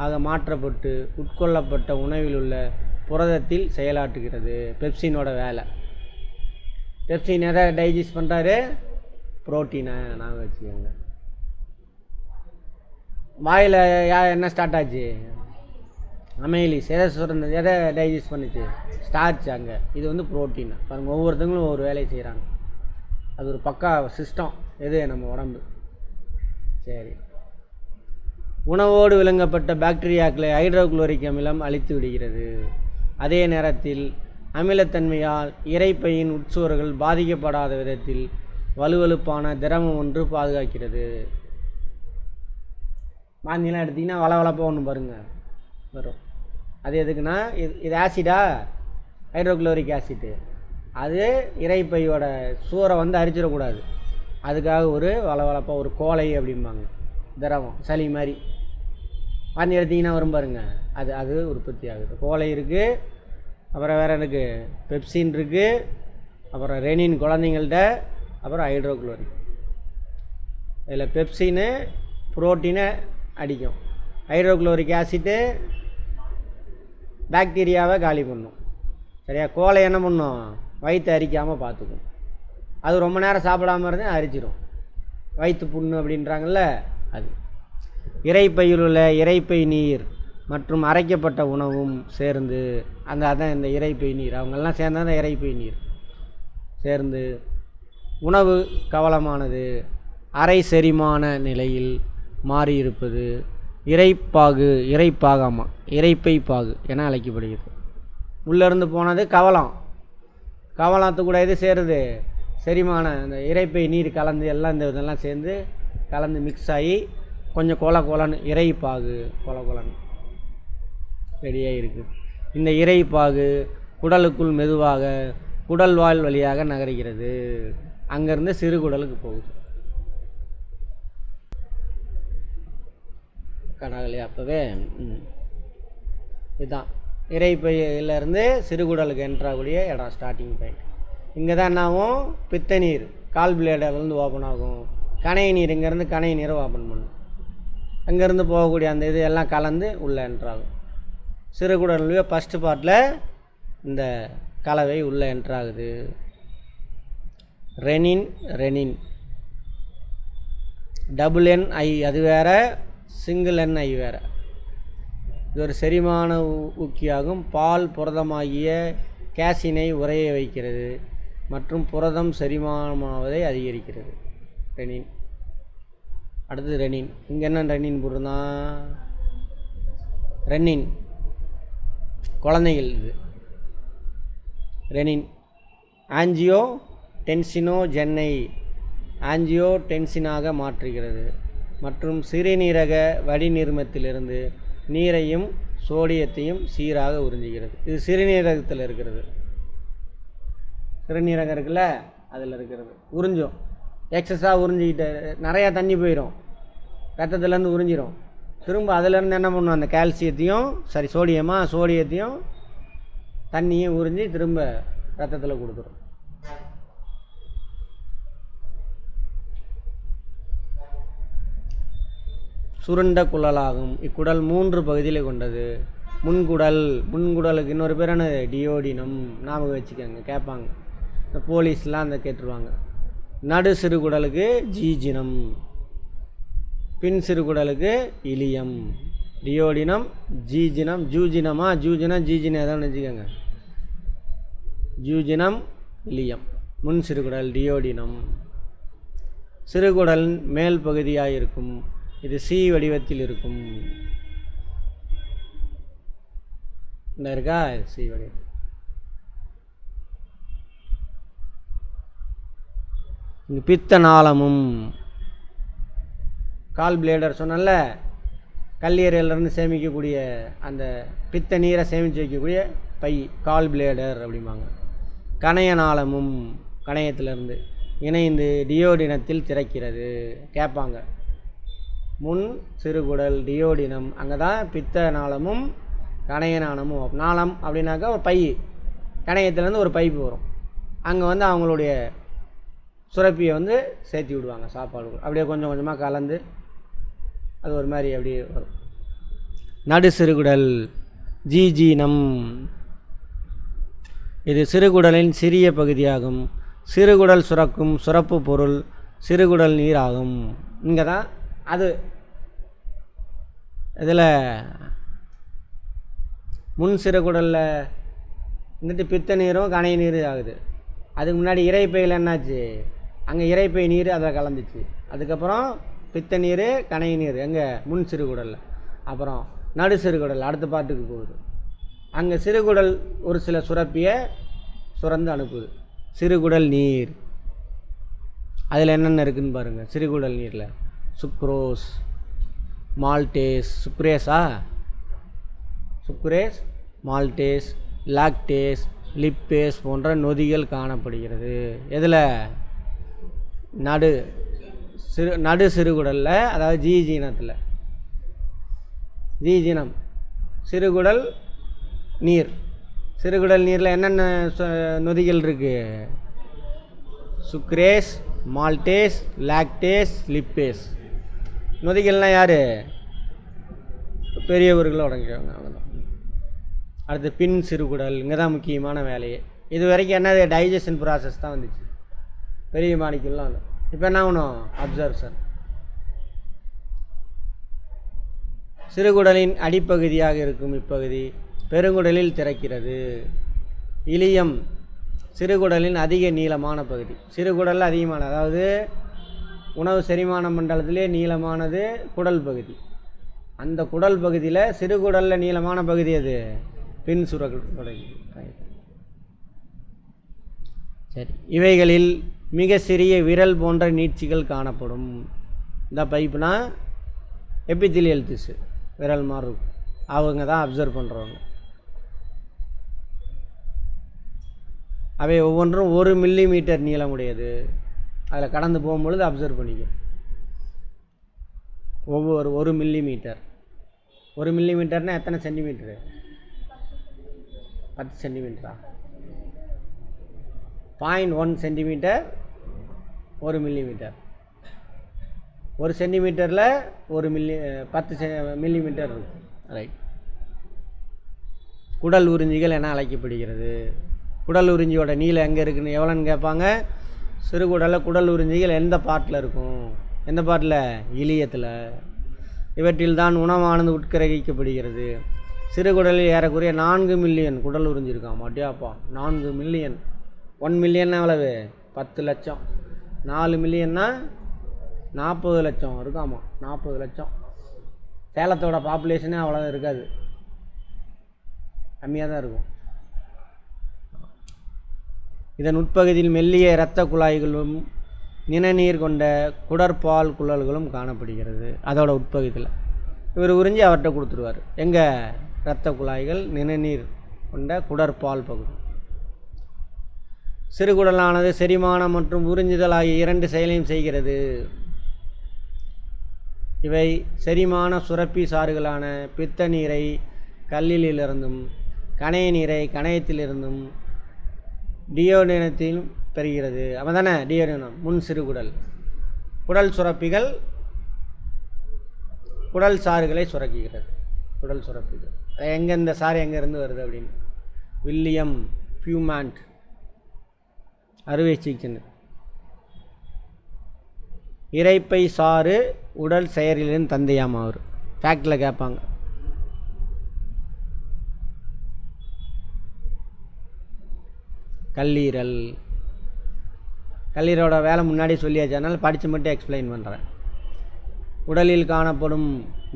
ஆக மாற்றப்பட்டு உட்கொள்ளப்பட்ட உணவில் உள்ள புரதத்தில் செயலாற்றுகிறது. பெப்சினோட வேலை. பெப்சின் எதை டைஜஸ்ட் பண்ணுறாரு, புரோட்டீனை. நாங்கள் வச்சுக்கோங்க, வாயில் என்ன ஸ்டார்ட் ஆச்சு, அமைலிஸ். எதை சுரந்தது, எதை டைஜஸ்ட் பண்ணிச்சு, ஸ்டார்ச். அங்கே இது வந்து புரோட்டீன். பாருங்கள், ஒவ்வொருத்தங்களும் ஒவ்வொரு வேலையை செய்கிறாங்க. அது ஒரு பக்கா சிஸ்டம், எது நம்ம உடம்பு. சரி, உணவோடு விளங்கப்பட்ட பாக்டீரியாக்களை ஹைட்ரோகுளோரிக் அமிலம் அழித்து விடுகிறது. அதே நேரத்தில் அமிலத்தன்மையால் இரைப்பையின் உட்சுவர்கள் பாதிக்கப்படாத விதத்தில் வலுவழுப்பான திரவம் ஒன்று பாதுகாக்கிறது. மாந்திலாம் எடுத்திங்கன்னா வளவளப்பாக ஒன்று பாருங்கள் வரும். அது எதுக்குன்னா, இது ஆசிடா, ஹைட்ரோகுளோரிக் ஆசிட்டு. அது இரைப்பையோட சூரை வந்து அரிச்சிடக்கூடாது. அதுக்காக ஒரு வளவளப்பாக ஒரு கோலை அப்படிம்பாங்க, திரவம் சளி மாதிரி. வாந்தி எடுத்திங்கன்னா வரும் பாருங்க, அது உற்பத்தி ஆகுது. கோலை இருக்குது, அப்புறம் வேறு எனக்கு பெப்சின் இருக்குது, அப்புறம் ரெனின் குழந்தைங்கள்ட்ட, அப்புறம் ஹைட்ரோகுளோரிக். இதில் பெப்சின்னு புரோட்டீனை அடிக்கும், ஹைட்ரோகுளோரிக் ஆசிட்டு பாக்டீரியாவை காலி பண்ணும். சரியா? கோலை என்ன பண்ணும், வயிற்று அரிக்காமல் பார்த்துக்கும். அது ரொம்ப நேரம் சாப்பிடாமல் இருந்தால் அரிச்சிடும், வயிற்று புண்ணு அப்படின்றாங்கல்ல அது. இரைப்பையில் உள்ள இரைப்பை நீர் மற்றும் அரைக்கப்பட்ட உணவும் சேர்ந்து அதான் இந்த இரைப்பை நீர், அவங்கெல்லாம் சேர்ந்தால் தான் இரைப்பை நீர் சேர்ந்து உணவு கவலமானது அரை செரிமான நிலையில் மாறியிருப்பது இரைப்பை பாகு என அழைக்கப்படுகிறது. உள்ளேருந்து போனது கவலத்துக்கூட இது சேருது, செரிமான அந்த இரைப்பை நீர் கலந்து எல்லாம் இந்த இதெல்லாம் சேர்ந்து கலந்து மிக்ஸ் ஆகி கொஞ்சம் கொலன்னு இரைப்பாகு கொலன்னு ரெடியாக இருக்குது. இந்த இரைப்பாகு குடலுக்குள் மெதுவாக குடல்வால் வழியாக நகர்கிறது. அங்கேருந்து சிறுகுடலுக்கு போகுது. கனகலி அப்போவே இதுதான் இரைப்பையிலேருந்து சிறுகுடலுக்கு என்ட்ராகக்கூடிய இடம், ஸ்டார்டிங் பாயிண்ட். இங்கே தான் என்னாகும், பித்த நீர் கால் பிளேடிலேருந்து ஓப்பன் ஆகும். கனை நீர் இங்கேருந்து கனை நீரை ஓப்பன் பண்ணும். அங்கேருந்து போகக்கூடிய அந்த இது எல்லாம் கலந்து உள்ளே என்ட்ராகும். சிறுகுடலுடைய ஃபஸ்ட்டு பார்ட்டில் இந்த கலவை உள்ளே என்ட்ராகுது. ரெனின் டபுள் என் ஐ அது வேறு, சிங்கிள் என் ஐ வேறு. இது ஒரு செரிமான ஊக்கியாகும். பால் புரதமாகிய கேசினை உறைய வைக்கிறது. மற்றும் புரதம் செரிமானமாவதை அதிகரிக்கிறது. ரெனின். அடுத்து ரெனின். இங்கே என்ன ரெனின் பொருள்தான்? ரெனின் குழந்தைகள். இது ரெனின் ஆஞ்சியோ டென்சினோஜென்னை ஆஞ்சியோடென்சினாக மாற்றுகிறது மற்றும் சிறுநீரக வடிநிர்மத்திலிருந்து நீரையும் சோடியத்தையும் சீராக உறிஞ்சுகிறது. இது சிறுநீரகத்தில் இருக்கிறது. சிறுநீரகம் இருக்குல்ல, அதில் இருக்கிறது. உறிஞ்சும். எக்ஸஸாக உறிஞ்சிக்கிட்டு நிறையா தண்ணி போயிடும், ரத்தத்துலேருந்து உறிஞ்சிடும். திரும்ப அதிலேருந்து என்ன பண்ணும்? அந்த கால்சியத்தையும் சோடியத்தையும் தண்ணியும் உறிஞ்சி திரும்ப ரத்தத்தில் கொடுத்துரும். சுருண்ட குழலாகும். இக்குடல் 3 பகுதிகளை கொண்டது. முன்குடலுக்கு இன்னொரு பேர் என்ன? டியோடினம். ஞாபகம் வச்சுக்கோங்க, கேட்பாங்க. இந்த போலீஸ்லாம் அந்த கேட்டுருவாங்க. நடு சிறுகுடலுக்கு ஜீஜினம், பின் சிறுகுடலுக்கு இலியம். டியோடினம், ஜூஜினம், ஜூஜினம் எதாவது வச்சுக்கோங்க. ஜூஜினம், இலியம். முன் சிறுகுடல் டியோடினம். சிறுகுடல் மேல் பகுதியாக இருக்கும். இது சி வடிவத்தில் இருக்கும். இந்த இருக்கா? சி வடிவம். இங்கே பித்த நாளமும் கால் பிளேடர் சொன்னல, கல்லீரலிருந்து சேமிக்கக்கூடிய அந்த பித்த நீரை சேமித்து வைக்கக்கூடிய பை கால் பிளேடர் அப்படிம்பாங்க. கணைய நாளமும் கணையத்திலிருந்து இணைந்து டியோடினத்தில் திறக்கிறது. கேட்பாங்க. முன் சிறுகுடல் டியோடினம், அங்கே தான் பித்த நாளமும் கணைய நாளமும். நாளம் அப்படின்னாக்கா ஒரு பை, கணையத்துலேருந்து ஒரு பைப்பு வரும். அங்கே வந்து அவங்களுடைய சுரப்பியை வந்து சேர்த்தி விடுவாங்க சாப்பாடு. அப்படியே கொஞ்சம் கொஞ்சமாக கலந்து அது ஒரு மாதிரி அப்படியே வரும். நடு சிறுகுடல் ஜீஜீனம். இது சிறுகுடலின் சிறிய பகுதியாகும். சிறுகுடல் சுரக்கும் சுரப்பு பொருள் சிறுகுடல் நீர் ஆகும். இங்கே தான் அது இதில் முன் சிறுகுடலில் வந்துட்டு பித்த நீரும் கணைய நீர் ஆகுது. அதுக்கு முன்னாடி இறைப்பையில் என்னாச்சு? அங்கே இறைப்பை நீர் அதில் கலந்துச்சு. அதுக்கப்புறம் பித்த நீர் கணைய நீர் எங்கே? முன் சிறுகுடலில். அப்புறம் நடு சிறுகுடல் அடுத்த பாட்டுக்கு போகுது. அங்கே சிறுகுடல் ஒரு சில சுரப்பியை சுரந்து அனுப்புது. சிறுகுடல் நீர் அதில் என்னென்ன இருக்குதுன்னு பாருங்கள். சிறுகுடல் நீரில் sucrose, maltase, sucrase, maltase, lactase, lipase போன்ற நொதிகள் காணப்படுகிறது. எதில்? நடு சிறுகுடலில், அதாவது ஜீஜீனத்தில். ஜீஜீனம் சிறுகுடல் நீர். சிறுகுடல் நீரில் என்னென்ன நொதிகள் இருக்குது? Sucrase, maltase, lactase, lipase. நொதிகள்னால் யார்? பெரியவர்களும் அடங்கிடுவாங்க. அவ்வளோதான். அடுத்து பின் சிறுகுடல். இங்கே தான் முக்கியமான வேலையே. இது வரைக்கும் என்னது? டைஜஷன் ப்ராசஸ் தான் வந்துச்சு. பெரிய மாடிக்கெல்லாம் வந்து இப்போ என்ன ஆகணும்? அப்சர்ப்ஷன். சிறுகுடலின் அடிப்பகுதியாக இருக்கும் இப்பகுதி பெருங்குடலில் திறக்கிறது. இலியம் சிறுகுடலின் அதிக நீளமான பகுதி. சிறுகுடலில் அதிகமான, அதாவது உணவு செரிமான மண்டலத்திலே நீளமானது குடல் பகுதி. அந்த குடல் பகுதியில் சிறுகுடலில் நீளமான பகுதி அது பின் சுரகுடல். சரி, இவைகளில் மிக சிறிய விரல் போன்ற நீட்சிகள் காணப்படும். இந்த பைப்புனா எபித்திலியல் திசு, விரல் மாதிரி இருக்கும். அவங்க தான் அப்சர்வ் பண்ணுறவங்க. அவை ஒவ்வொன்றும் 1 மில்லிமீட்டர் நீளமுடையது. அதில் கடந்து போகும்பொழுது அப்சர்வ் பண்ணிக்கும். ஒவ்வொரு 1 மில்லிமீட்டர். 1 மில்லிமீட்டர்னால் எத்தனை சென்டிமீட்டரு? 10 சென்டிமீட்டரா? 0.1 centimetre 1 millimetre. 1 சென்டிமீட்டரில் 10 மில்லிமீட்டர் இருக்கும். ரைட். குடல் உறிஞ்சிகள் என அழைக்கப்படுகிறது. குடல் உறிஞ்சியோட நீளம் எங்கே இருக்குன்னு எவ்வளோன்னு கேட்பாங்க. சிறுகுடலில் குடல் உறிஞ்சிகள் எந்த பாட்டில் இருக்கும்? எந்த பாட்டில்? இலியத்தில். இவற்றில் தான் உணவானது உட்கிரகிக்கப்படுகிறது. சிறுகுடலில் ஏறக்குறைய 4 மில்லியன் குடல் உறிஞ்சிருக்கான். மாட்டியாப்பா, 4 மில்லியன் 1 மில்லியன்னா எவ்வளவு? 10 லட்சம். 4 மில்லியன்னா 40 லட்சம் இருக்காமா. 40 லட்சம். சேலத்தோட பாப்புலேஷனே அவ்வளோ இருக்காது, கம்மியாக தான் இருக்கும். இதன் உட்பகுதியில் மெல்லிய இரத்த குழாய்களும் நிணநீர் கொண்ட குடற்பால் குழல்களும் காணப்படுகிறது. அதோட உட்பகுதியில் இவர் உறிஞ்சி அவர்கிட்ட கொடுத்துருவார். எங்கே? இரத்த குழாய்கள், நிணநீர் கொண்ட குடற்பால் பகுதி. சிறுகுடலானது செரிமானம் மற்றும் உறிஞ்சுதல் ஆகிய 2 செயலையும் செய்கிறது. இவை செரிமான சுரப்பி சாறுகளான பித்த நீரை கல்லிலிருந்தும் கணைய நீரை கணையத்திலிருந்தும் டியோடினத்திலும் பெறுகிறது. அவன் தானே டியோடினம். முன் சிறுகுடல். குடல் சுரப்பிகள் குடல் சாறுகளை சுரக்குகிறது. குடல் சுரப்பிகள் எங்கே? இந்த சாறு எங்கேருந்து வருது அப்படின்னு வில்லியம் பியூமாண்ட் அறுவை சிகிச்சை. இரைப்பை சாறு உடல் செயலிலிருந்து தந்தையாம். அவர் ஃபேக்டில் கேட்பாங்க. கல்லீரல். கல்லீரலோட வேலை முன்னாடி சொல்லியாச்சு, அதனால் படித்து மட்டும் எக்ஸ்பிளைன் பண்ணுறேன். உடலில் காணப்படும்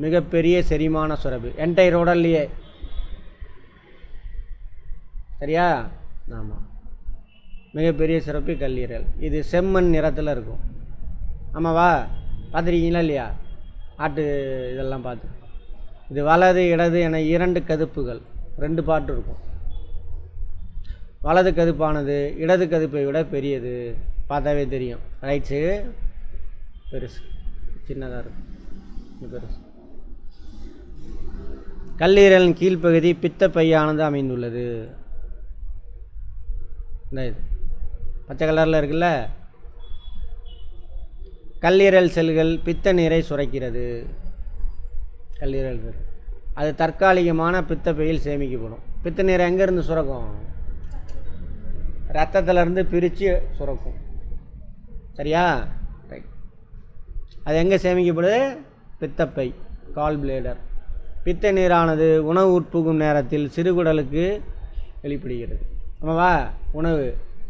மிகப்பெரிய செரிமான சுரப்பி என்டையர் உடல்லையே. சரியா? ஆமாம், மிகப்பெரிய சுரப்பி கல்லீரல். இது செம்மண் நிறத்தில் இருக்கும். ஆமாவா? பார்த்துருக்கீங்களா இல்லையா? ஆட்டு இதெல்லாம் பார்த்து. இது வலது இடது என 2 கதுப்புகள், 2 பாட்டு இருக்கும். வலது கதுப்பானது இடது கதுப்பை விட பெரியது. பார்த்தாவே தெரியும். ரைட் சைடு பெருசு, சின்னதாக இருக்கும், இது பெருசு. கல்லீரலின் கீழ்ப்பகுதி பித்த பையானது அமைந்துள்ளது. இந்த இது பச்சை கலரில் இருக்குல்ல, கல்லீரல் செல்கள் பித்த நீரை சுரக்கிறது. கல்லீரல் செல் அது தற்காலிகமான பித்த பையில் சேமிக்கப்படும். பித்த நீரை எங்கேருந்து சுரக்கும்? ரத்தத்திலேருந்து பிரித்து சுரக்கும். சரியா? ரைட். அது எங்கே சேமிக்கப்படுது? பித்தப்பை, கால் பிளேடர். பித்த நீரானது உணவு உட்புகும் நேரத்தில் சிறுகுடலுக்கு வெளிப்படுகிறது. ஆமாவா? உணவு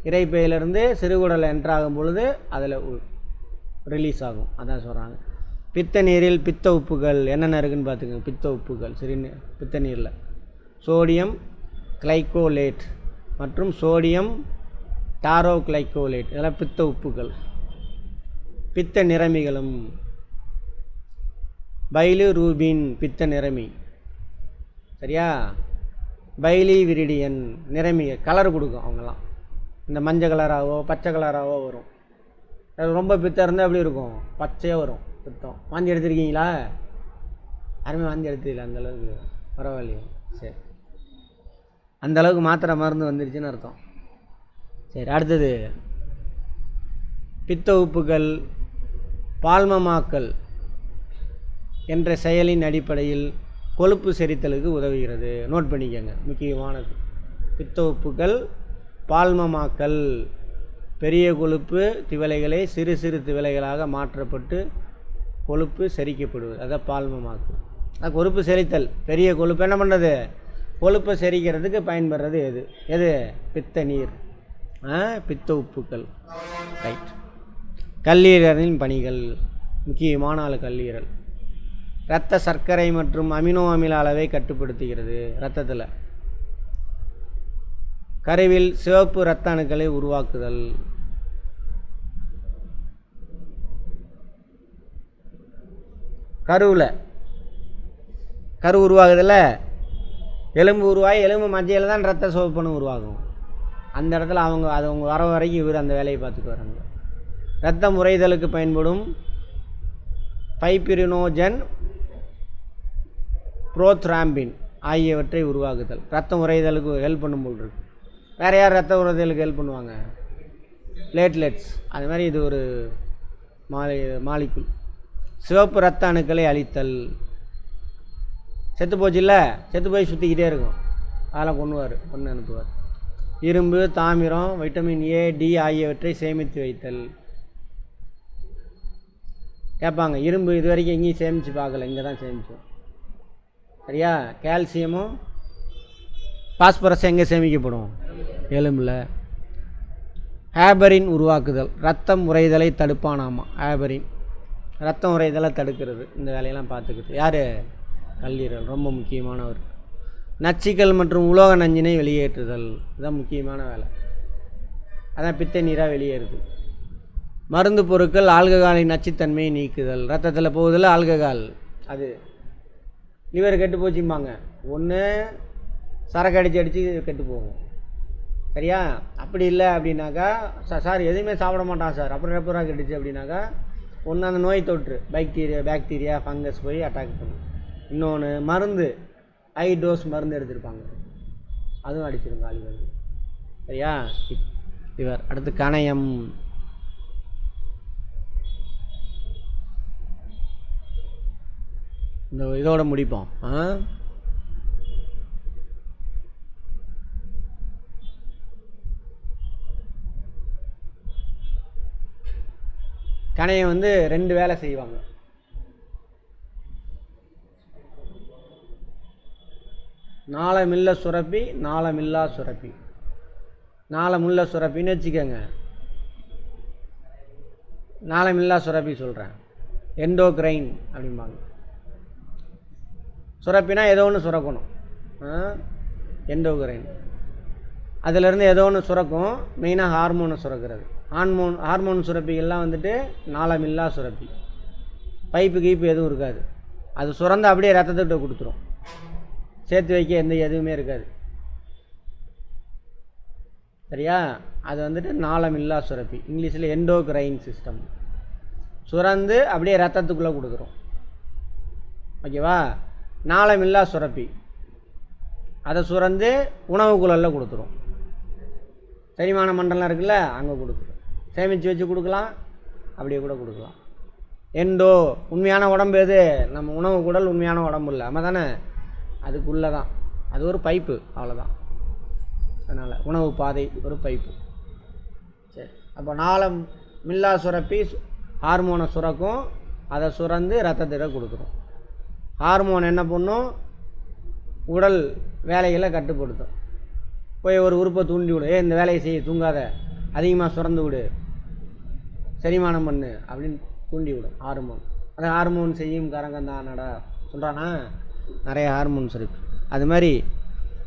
இரைப்பையிலிருந்து சிறுகுடல் என்ட்ராகும் பொழுது அதில் ரிலீஸ் ஆகும். அதான் சொல்கிறாங்க. பித்த நீரில் பித்த உப்புகள் என்னென்ன இருக்குதுன்னு பார்த்துக்கோங்க. பித்த உப்புகள் பித்த நீரில் சோடியம் கிளைகோலேட் மற்றும் சோடியம் டாரோகிளைகோலேட் இதெல்லாம் பித்த உப்புகள். பித்த நிறமிகளும் பைலிரூபின் பித்த நிறமி. சரியா? பைலி விரிடியன் நிறமி கலர் கொடுக்கும். அவங்கெல்லாம் இந்த மஞ்சள் கலராகவோ பச்சை கலராகவோ வரும். ரொம்ப பித்தம் இருந்தால் எப்படி இருக்கும்? பச்சையாக வரும் பித்தம். வாந்தி எடுத்துருக்கீங்களா? யாருமே வாந்தி எடுத்துக்கல அந்தளவுக்கு? பரவாயில்லையே. சரி, அந்தளவுக்கு மாத்திரை மருந்து வந்துருச்சுன்னு அர்த்தம். சரி, அடுத்தது பித்த உப்புகள் பால்மமாக்கல் என்ற செயலின் அடிப்படையில் கொழுப்பு செரித்தலுக்கு உதவுகிறது. நோட் பண்ணிக்கோங்க, முக்கியமானது. பித்த உப்புகள் பால்மமாக்கல் பெரிய கொழுப்பு திவலைகளை சிறு சிறு திவலைகளாக மாற்றப்பட்டு கொழுப்பு செரிக்கப்படுவது. அதான் பால்மமாக்கல். அது கொழுப்பு செரித்தல். பெரிய கொழுப்பு என்ன பண்ணுறது? கொழுப்பை செரிக்கிறதுக்கு பயன்படுறது எது? எது? பித்த நீர், பித்த உப்புக்கள். ரைட். கல்லீரலின் பணிகள். முக்கியமான ஆள் கல்லீரல். இரத்த சர்க்கரை மற்றும் அமினோ அமில அளவை கட்டுப்படுத்துகிறது. இரத்தத்தில் கருவில் சிவப்பு இரத்த அணுக்களை உருவாக்குதல். கரு உருவாகுதில்ல, எலும்பு உருவாகி எலும்பு மத்தியில் தான் இரத்த சிவப்பணு உருவாகும். அந்த இடத்துல அவங்க வர வரைக்கும் இவர் அந்த வேலையை பார்த்துட்டு வராங்க. இரத்த முறைதலுக்கு பயன்படும் பைபிரினோஜன் புரோத்ராம்பின் ஆகியவற்றை உருவாக்குதல். இரத்த உறைதலுக்கு ஹெல்ப் பண்ணும் போல் இருக்கு. வேறு யார் இரத்த உறைதலுக்கு ஹெல்ப் பண்ணுவாங்க? பிளேட்லெட்ஸ். அது மாதிரி இது ஒரு மாலிகுல். சிவப்பு இரத்த அணுக்களை அழித்தல். செத்து போச்சு இல்லை, செத்து போய் சுற்றிக்கிட்டே இருக்கும், அதெல்லாம் கொண்டு அனுப்புவார். இரும்பு, தாமிரம், வைட்டமின் ஏ, டி ஆகியவற்றை சேமித்து வைத்தல். கேட்பாங்க, இரும்பு இது வரைக்கும் எங்கேயும் சேமித்து பார்க்கல, இங்கே தான் சேமித்தோம். சரியா? கால்சியமும் பாஸ்பரஸ் எங்கே சேமிக்கப்படும்? எலும்பில். ஹேபரின் உருவாக்குதல், ரத்தம் உறைதலை தடுப்பானாமா. ஹேபரின் ரத்தம் உறைதலை தடுக்கிறது. இந்த வேலையெல்லாம் பார்த்துக்கிட்டு யார்? கல்லீரல், ரொம்ப முக்கியமானவர். நச்சுக்கள் மற்றும் உலோக நஞ்சினை வெளியேற்றுதல், இதுதான் முக்கியமான வேலை. அதான் பித்த நீராக வெளியேறுது. மருந்து பொருட்கள் ஆல்கஹாலின் நச்சுத்தன்மையை நீக்குதல், ரத்தத்தில் போகுதில்ல ஆல்கஹால், அது லிவர் கெட்டு போச்சும்பாங்க. ஒன்று சரக்கு அடித்து கெட்டு போகும், சரியா? அப்படி இல்லை அப்படின்னாக்கா சார் எதுவுமே சாப்பிட மாட்டான் சார், அப்புறம் எப்போ கெட்டுச்சு அப்படின்னாக்கா ஒன்று அந்த நோய் தொற்று பாக்டீரியா ஃபங்கஸ் போய் அட்டாக் பண்ணும். இன்னொன்று மருந்து, ஹை டோஸ் மருந்து எடுத்திருப்பாங்க, அதுவும் அடிச்சிடும் காலி வருது, சரியா? லிவர். அடுத்து கணையம். இந்த இதோட முடிப்போம். கணையம் வந்து 2 வேலை செய்வாங்க. நாளமில்ல சுரப்பி, நாளமில்லா சுரப்பி. நாளமுள்ள சுரப்பின்னு வச்சுக்கோங்க, நாளமில்லா சுரப்பி சொல்கிறேன், எண்டோக்ரைன் அப்படிம்பாங்க. சுரப்பினா ஏதோ ஒன்று சுரக்கணும், எண்டோக்ரைன். அதிலிருந்து ஏதோ ஒன்று சுரக்கும், மெயினாக ஹார்மோனை சுரக்கிறது. ஹார்மோன் சுரப்பிகள்லாம் வந்துட்டு நாளமில்லா சுரப்பி. பைப்பு கீப்பு எதுவும் இருக்காது, அது சுரந்து அப்படியே ரத்தத்திட்ட கொடுத்துரும், சேர்த்து வைக்க எதுவுமே இருக்காது, சரியா? அது வந்துட்டு நாளமில்லா சுரப்பி, இங்கிலீஷில் எண்டோக்ரைன் சிஸ்டம். சுரந்து அப்படியே ரத்தத்துக்குள்ளே கொடுத்துரும், ஓகேவா? நாளமில்லா சுரப்பி அதை சுரந்து உணவுக்குள்ள கொடுத்துரும். செரிமான மண்டலம் இருக்குல்ல, அங்கே கொடுத்துரும். சேமித்து வச்சு கொடுக்கலாம், அப்படியே கூட கொடுக்கலாம். எண்டோ உண்மையான உடம்பு எது? நம்ம உணவு குடல் உண்மையான உடம்பு இல்லை, நம்ம தானே, அதுக்குள்ளே தான், அது ஒரு பைப்பு, அவ்வளோதான். அதனால் உணவு பாதை ஒரு பைப்பு. சரி, அப்போ நாளமில்லா சுரப்பி ஹார்மோனை சுரக்கும், அதை சுரந்து ரத்தத்திட கொடுத்துரும். ஹார்மோன் என்ன பண்ணும்? உடல் வேலைகளை கட்டுப்படுத்தும். போய் ஒரு உறுப்பை தூண்டி விடு, இந்த வேலையை செய்ய, தூங்காத, அதிகமாக சுரந்து விடு, செரிமானம் பண்ணு அப்படின்னு தூண்டி விடும் ஹார்மோன். அந்த ஹார்மோன் செய்யும் கரங்கந்தானடா சொல்கிறானா, நிறைய ஹார்மோன் சுரப்பி. அது மாதிரி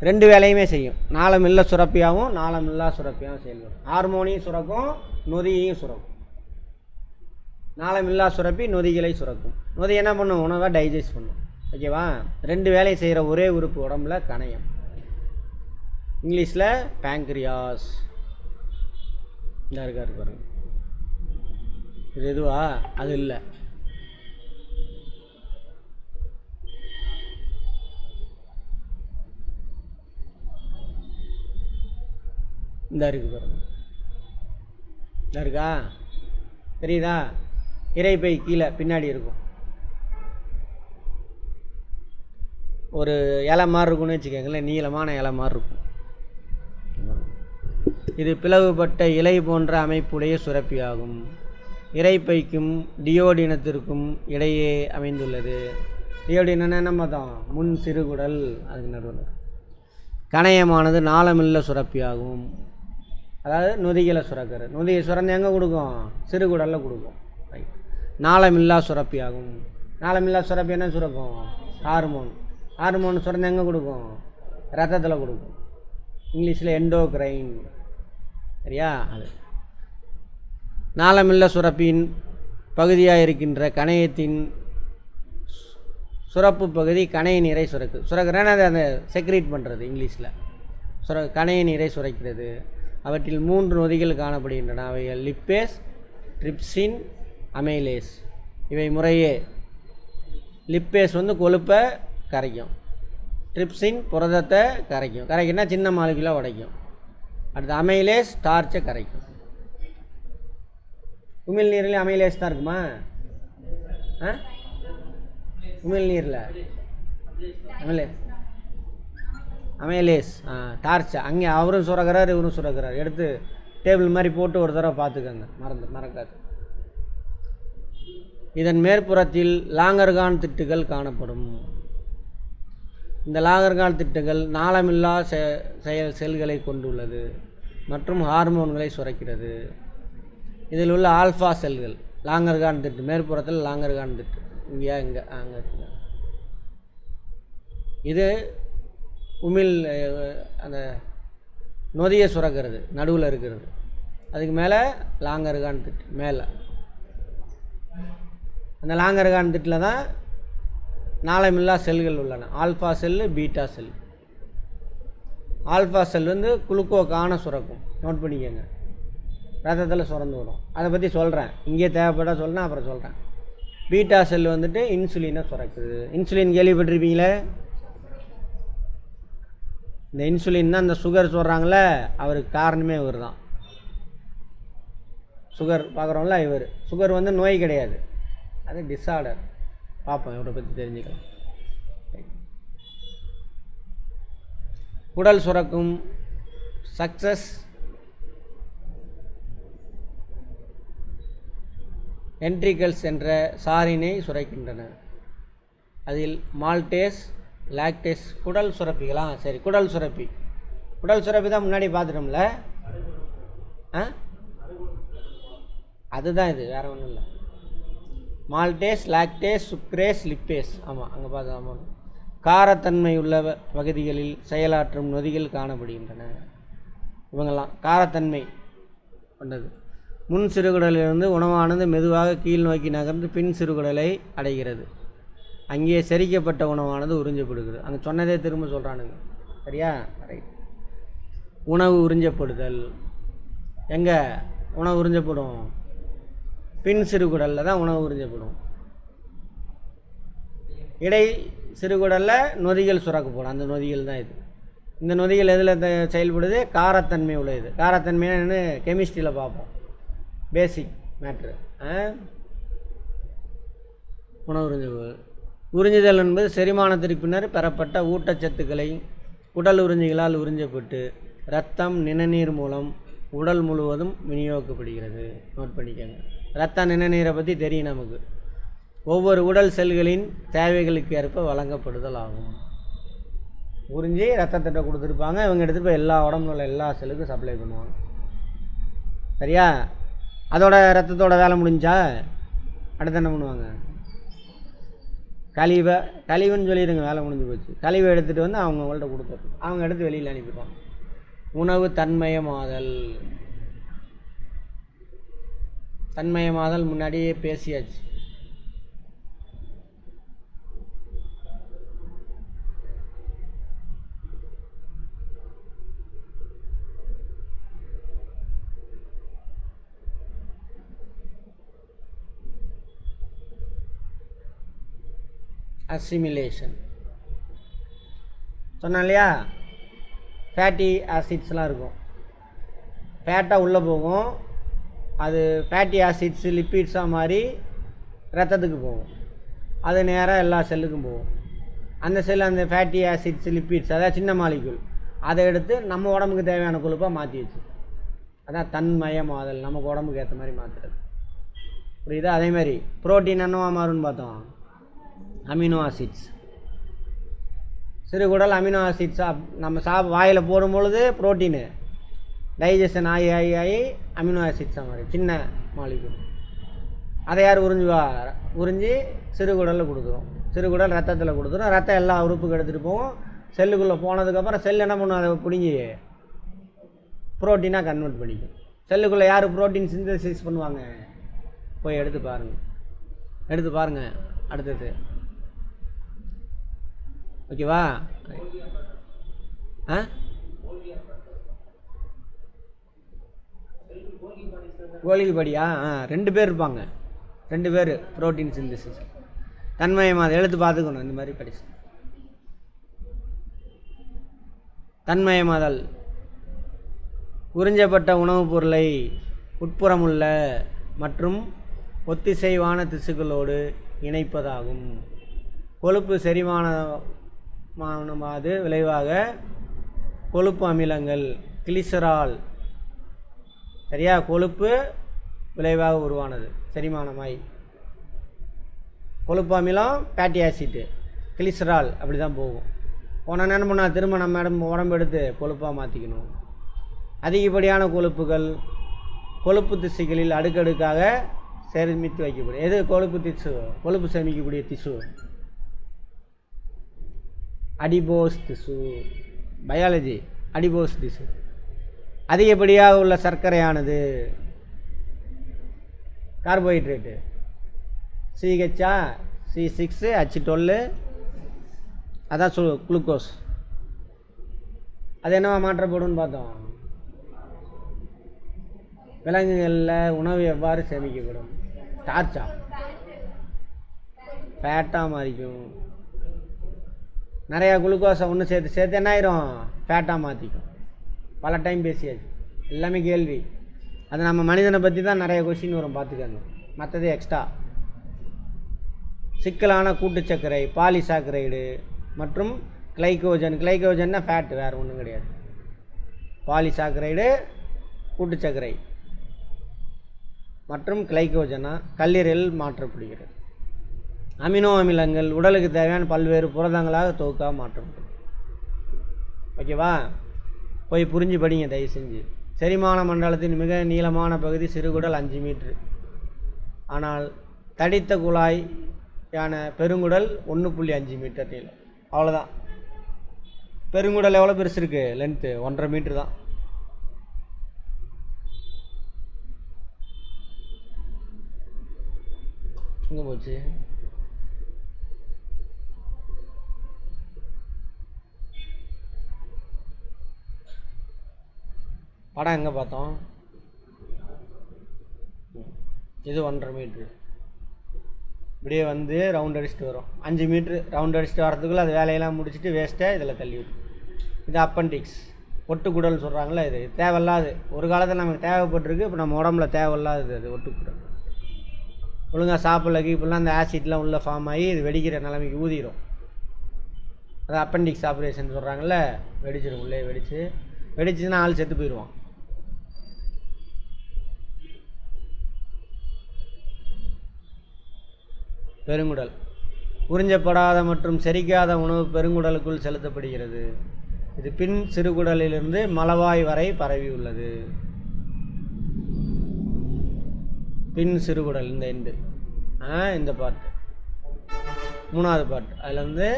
2 வேலையுமே செய்யும், நாளமில்ல சுரப்பியாகவும் நாளமில்லா சுரப்பியாகவும் செயல்படும். ஹார்மோனையும் சுரக்கும், நொதியையும் சுரக்கும். நாளமில்லா சுரப்பி நொதிகளை சுரக்கும். நொதி என்ன பண்ணும்? உணவை டைஜஸ்ட் பண்ணும், ஓகேவா? 2 வேலை செய்கிற ஒரே உறுப்பு உடம்புல கணையம், இங்கிலீஷில் பேங்க்ரியாஸ். இந்த இருக்காரு பாருங்க, இது எதுவா? அது இல்லை, இந்த இருக்கு பாருங்க, இந்த இருக்கா, தெரியுதா? இரைப்பை கீழே பின்னாடி இருக்கும், ஒரு இலை மாதிரி இருக்குன்னு வச்சுக்கோங்களேன், நீளமான இலை மாதிரி இருக்கும். இது பிளவுபட்ட இலை போன்ற அமைப்புடைய சுரப்பி ஆகும். இரைப்பைக்கும் டியோடினத்திற்கும் இடையே அமைந்துள்ளது. டியோடினம் என்ன பார்த்தோம்? முன் சிறுகுடல், அதுக்கு நடுவில். கணையமானது நாளமில்ல சுரப்பி ஆகும், அதாவது நொதிகளை சுரக்கிறது. நொதியை சுரந்து எங்கே கொடுக்கும்? சிறுகுடலில் கொடுக்கும். ரைட். நாளமில்லா சுரப்பி ஆகும். நாளமில்லா சுரப்பி என்ன சுரக்கும்? ஹார்மோன். ஹார்மோன் சுரந்து எங்கே கொடுக்கும்? ரத்தத்தில் கொடுக்கும், இங்கிலீஷில் எண்டோக்ரைன், சரியா? அது நாளமில்ல சுரப்பின் பகுதியாக இருக்கின்ற கணையத்தின் சுரப்பு பகுதி கணைய நீரை சுரக்கிறேன்னா அது அந்த செக்ரீட் பண்ணுறது, இங்கிலீஷில் கணைய நீரை சுரக்கிறது. அவற்றில் 3 நொதிகள் காணப்படுகின்றன. அவைகள் லிப்பேஸ், ட்ரிப்சின், அமைலேஸ். இவை முறையே லிப்பேஸ் வந்து கொழுப்பை கரைக்கும், ட்ரிப்சின் புரதத்தை கரைக்கும், கரைக்குன்னா சின்ன மாலிகுலாக உடைக்கும். அடுத்து அமைலேஸ் ஸ்டார்ச்சை கரைக்கும். உமிழ் நீரில் அமைலேஸ் தான் இருக்குமா? உமிழ் நீரில் அமைலேஸ் டார்ச், அங்கே அவரும் சுரக்கிறார், இவரும் சுரக்கிறார். எடுத்து டேபிள் மாதிரி போட்டு ஒரு தடவை பார்த்துக்கோங்க, மறக்காது. இதன் மேற்புறத்தில் லாங்கர்கான் திட்டுகள் காணப்படும். இந்த லாங்கர்கான் திட்டுகள் நாளமில்லா செல்களை கொண்டுள்ளது. மற்றும் ஹார்மோன்களை சுரக்கிறது. இதில் உள்ள ஆல்ஃபா செல்கள் லாங்கர்கான் திட்டு, மேற்புறத்தில் லாங்கர்கான் திட்டு, இங்கே அங்கே இது உமிழ் அந்த நொதியை சுரக்கிறது, நடுவில் இருக்கிறது. அதுக்கு மேலே லாங்கர்கான் திட்டு மேலே. அந்த லாங்கர்கான் திட்டில் தான் நாளமில்லா செல்கள் உள்ளன. ஆல்ஃபா செல்லு, பீட்டா செல். ஆல்ஃபா செல் வந்து குளுக்கோக்கான சுரக்கும், நோட் பண்ணிக்கோங்க, ரத்தத்தில் சுரந்து வரும். அதை பற்றி சொல்கிறேன், இங்கே தேவைப்பட சொல்கிறேன், அப்புறம் சொல்கிறேன். பீட்டா செல் வந்துட்டு இன்சுலினை சுரக்குது. இன்சுலின் கேள்விப்பட்டிருப்பீங்களே, இந்த இன்சுலின் தான் இந்த சுகர் சொல்கிறாங்களே, அவருக்கு காரணமே இவர் தான். சுகர் பார்க்குறோம்ல, இவர் சுகர் வந்து நோய் கிடையாது, அது டிஸார்டர். பார்ப்போம், இவரை பற்றி தெரிஞ்சுக்கலாம். குடல் சுரக்கும் சக்சஸ் வென்ட்ரிகல்ஸ் என்ற சாரினை சுரக்கின்றன. அதில் மால்டேஸ், லாக்டேஸ் குடல் சுரப்பிகளா? சரி, குடல் சுரப்பி தான் முன்னாடி பார்த்துட்டோம்ல. அதுதான் இது, வேறு ஒன்றும் இல்லை. Maltase, lactase, sucrase, lipase. ஆமாம், அங்கே பார்த்து. ஆமாம், காரத்தன்மை உள்ள பகுதிகளில் செயலாற்றும் நொதிகள் காணப்படுகின்றன. இவங்கெல்லாம் காரத்தன்மை கொண்டது. முன் சிறுகுடலிலிருந்து உணவானது மெதுவாக கீழ் நோக்கி நகர்ந்து பின் சிறுகுடலை அடைகிறது. அங்கே செரிக்கப்பட்ட உணவானது உறிஞ்சப்படுகிறது. அங்கே சொன்னதே திரும்ப சொல்கிறானுங்க, சரியா? ரைட். உணவு உறிஞ்சப்படுதல் எங்கே? உணவு உறிஞ்சப்படும் பின் சிறுகுடலில் தான் உணவு உறிஞ்சப்படும். இடை சிறுகுடலில் நொதிகள் சுரக்கப்படும். அந்த நொதிகள் தான் இது. இந்த நொதிகள் எதில் செயல்படுது? காரத்தன்மை உள்ளது. காரத்தன்மையான என்ன கெமிஸ்ட்ரியில் பார்ப்போம், பேசிக் மேட்ரு. உணவு உறிஞ்சுதல் என்பது செரிமானத்திற்கு பின்னர் பெறப்பட்ட ஊட்டச்சத்துக்களை உடல் உறிஞ்சிகளால் உறிஞ்சப்பட்டு இரத்தம், நிணநீர் மூலம் உடல் முழுவதும் விநியோகிக்கப்படுகிறது. நோட் பண்ணிக்கோங்க. இரத்த நிணநீரை பற்றி தெரியும் நமக்கு. ஒவ்வொரு உடல் செல்களின் தேவைகளுக்கு ஏற்ப வழங்கப்படுதல் ஆகும். உறிஞ்சி ரத்தத்திட்ட கொடுத்துருப்பாங்க, இவங்க எடுத்துகிட்டு போய் எல்லா உடம்புல உள்ள எல்லா செல்லுக்கும் சப்ளை பண்ணுவாங்க, சரியா? அதோட ரத்தத்தோட வேலை முடிஞ்சா அடுத்து என்ன பண்ணுவாங்க? கழிவுன்னு சொல்லிடுங்க, வேலை முடிஞ்சு போச்சு. கழிவை எடுத்துகிட்டு வந்து அவங்கள்ட்ட கொடுத்துருவோம், அவங்க எடுத்து வெளியில் அனுப்பிடுவாங்க. உணவு தன்மயமாதல். தன்மயமாதல் முன்னாடியே பேசியாச்சு. அசிமிலேஷன் சொன்னேன் இல்லையா? ஃபேட்டி ஆசிட்ஸ்லாம் இருக்கும், ஃபேட்டாக உள்ளே போகும், அது ஃபேட்டி ஆசிட்ஸ் லிப்பிட்ஸாக மாதிரி ரத்தத்துக்கு போகும், அது நேராக எல்லா செல்லுக்கும் போகும். அந்த செல் அந்த ஃபேட்டி ஆசிட்ஸ் லிப்பிட்ஸ், அதாவது சின்ன மாலிக்யூல், அதை எடுத்து நம்ம உடம்புக்கு தேவையான கொழுப்பாக மாற்றி வச்சு, அதான் தன்மயமாதல், நமக்கு உடம்புக்கு ஏற்ற மாதிரி மாற்றுறது. புரியுதா? அதேமாதிரி புரோட்டீன் என்னவா மாறும்னு பார்த்தோம், அமினோ ஆசிட்ஸ். சிறுகுடல் அமினோ ஆசிட்ஸாக நம்ம வாயில் போடும்பொழுது புரோட்டீனு டைஜஷன் ஆகி ஆகி ஆகி அமினோ ஆசிட்ஸாக மாதிரி சின்ன மாலிகுல். அதை யார் உறிஞ்சுவா? உறிஞ்சி சிறுகுடலில் கொடுத்துரும். சிறுகுடல் ரத்தத்தில் கொடுத்துரும். ரத்தம் எல்லா உறுப்புக்கு எடுத்துகிட்டு போகும். செல்லுக்குள்ளே போனதுக்கப்புறம் செல் என்ன பண்ணும்? அதை பிடிங்கி புரோட்டீனாக கன்வெர்ட் பண்ணிக்கும். செல்லுக்குள்ளே யார் புரோட்டீன் சிந்தசிஸ் பண்ணுவாங்க? போய் எடுத்து பாருங்கள் அடுத்தது. ஓகேவா? கோலிக்கு படியா? 2 பேர் இருப்பாங்க, 2 பேர் புரோட்டீன் சிந்தசிஸ். தன்மயமாதல் எழுத்து பார்த்துக்கணும், இந்த மாதிரி படிச்சு. தன்மயமாதல் உறிஞ்சப்பட்ட உணவுப் பொருளை உட்புறமுள்ள மற்றும் ஒத்திசைவான திசுக்களோடு இணைப்பதாகும். கொழுப்பு செரிமானமானது விளைவாக கொழுப்பு அமிலங்கள் கிளிசரால், சரியா? கொழுப்பு விளைவாக உருவானது செரிமானமாய். கொழுப்பு அமிலம் ஃபேட்டி ஆசிட்டு, கிளிசரால் அப்படி தான் போகும். போனால் என்ன பண்ணால் திரும்ப நம்ம உடம்பு எடுத்து கொழுப்பாக மாற்றிக்கணும். அதிகப்படியான கொழுப்புகள் கொழுப்பு திசுகளில் அடுக்கடுக்காக சேமித்து வைக்கப்படும். எது கொழுப்பு திசு? கொழுப்பு சேமிக்கக்கூடிய திசு அடிபோஸ் திசு. பயாலஜி அடிபோஸ் திசு. அதிகப்படியாக உள்ள சர்க்கரையானது கார்போஹைட்ரேட்டு சிஹெச்சா C6H12 அதான் குளுக்கோஸ். அது என்னவா மாற்றப்படும்னு பார்த்தோம். விலங்குகளில் உணவு எவ்வாறு சேமிக்கப்படும்? ஸ்டார்ச்சா ஃபேட்டாக மாறிக்கும். நிறையா குளுக்கோஸை ஒன்று சேர்த்து என்ன ஆயிரும்? ஃபேட்டாக மாற்றிக்கும். பல டைம் பேசியாச்சு, எல்லாமே கேள்வி. அது நம்ம மனிதனை பற்றி தான் நிறைய கொஸ்டின் வரும், பார்த்துக்கங்க. மற்றது எக்ஸ்ட்ரா. சிக்கலான கூட்டுச்சர்க்கரை பாலிசாக்கரைடு மற்றும் கிளைக்கோஜன். கிளைக்கோஜன்னா ஃபேட்டு, வேறு ஒன்றும் கிடையாது. பாலிசாக்கரைடு கூட்டுச்சர்க்கரை மற்றும் கிளைக்கோஜனா கல்லீரலில் மாற்றப்படுகிறது. அமினோ அமிலங்கள் உடலுக்கு தேவையான பல்வேறு புரதங்களாக தொகுக்காக மாற்றப்படும். ஓகேவா? போய் புரிஞ்சு படிங்க தயவு செஞ்சு. செரிமான மண்டலத்தின் மிக நீளமான பகுதி சிறுகுடல் 5 மீட்ரு. ஆனால் தடித்த குழாயான பெருங்குடல் 1.5 மீட்டர் நீளம். அவ்வளோதான். பெருங்குடல் எவ்வளோ பெருசு இருக்குது? லென்த்து 1.5 மீட்ரு தான். எங்கே போச்சு? படம் எங்கே பார்த்தோம்? இது 1.5 மீட்ரு. இப்படியே வந்து ரவுண்ட் அடிச்சுட்டு வரும். 5 மீட்ரு ரவுண்ட் அடிச்சுட்டு வரதுக்குள்ளே அது வேலையெல்லாம் முடிச்சுட்டு வேஸ்ட்டாக இதில் தள்ளி விடும். இது அப்பண்டிக்ஸ், ஒட்டுக்குடல் சொல்கிறாங்களே. இது தேவையில்லாது. ஒரு காலத்தில் நமக்கு தேவைப்பட்டிருக்கு, இப்போ நம்ம உடம்புல தேவையில்லாது. அது ஒட்டுக்குடல் ஒழுங்காக சாப்பிடல கீப்பிடலாம், அந்த ஆசிட்லாம் உள்ளே ஃபார்ம் ஆகி இது வெடிக்கிற நிலைமைக்கு ஊதிடும். அது அப்பண்டிக்ஸ் ஆப்ரேஷன் சொல்கிறாங்கள்ல. வெடிச்சிடும், உள்ளே வெடிச்சுன்னா ஆள் செத்து போயிடுவான். பெருங்குடல் உறிஞ்சப்படாத மற்றும் செரிக்காத உணவு பெருங்குடலுக்குள் செலுத்தப்படுகிறது. இது பின் சிறுகுடலிலிருந்து மலவாய் வரை பரவியுள்ளது. பின் சிறுகுடல் இந்த எண்டு, இந்த பார்ட் 3வது பார்ட், அதுலேருந்து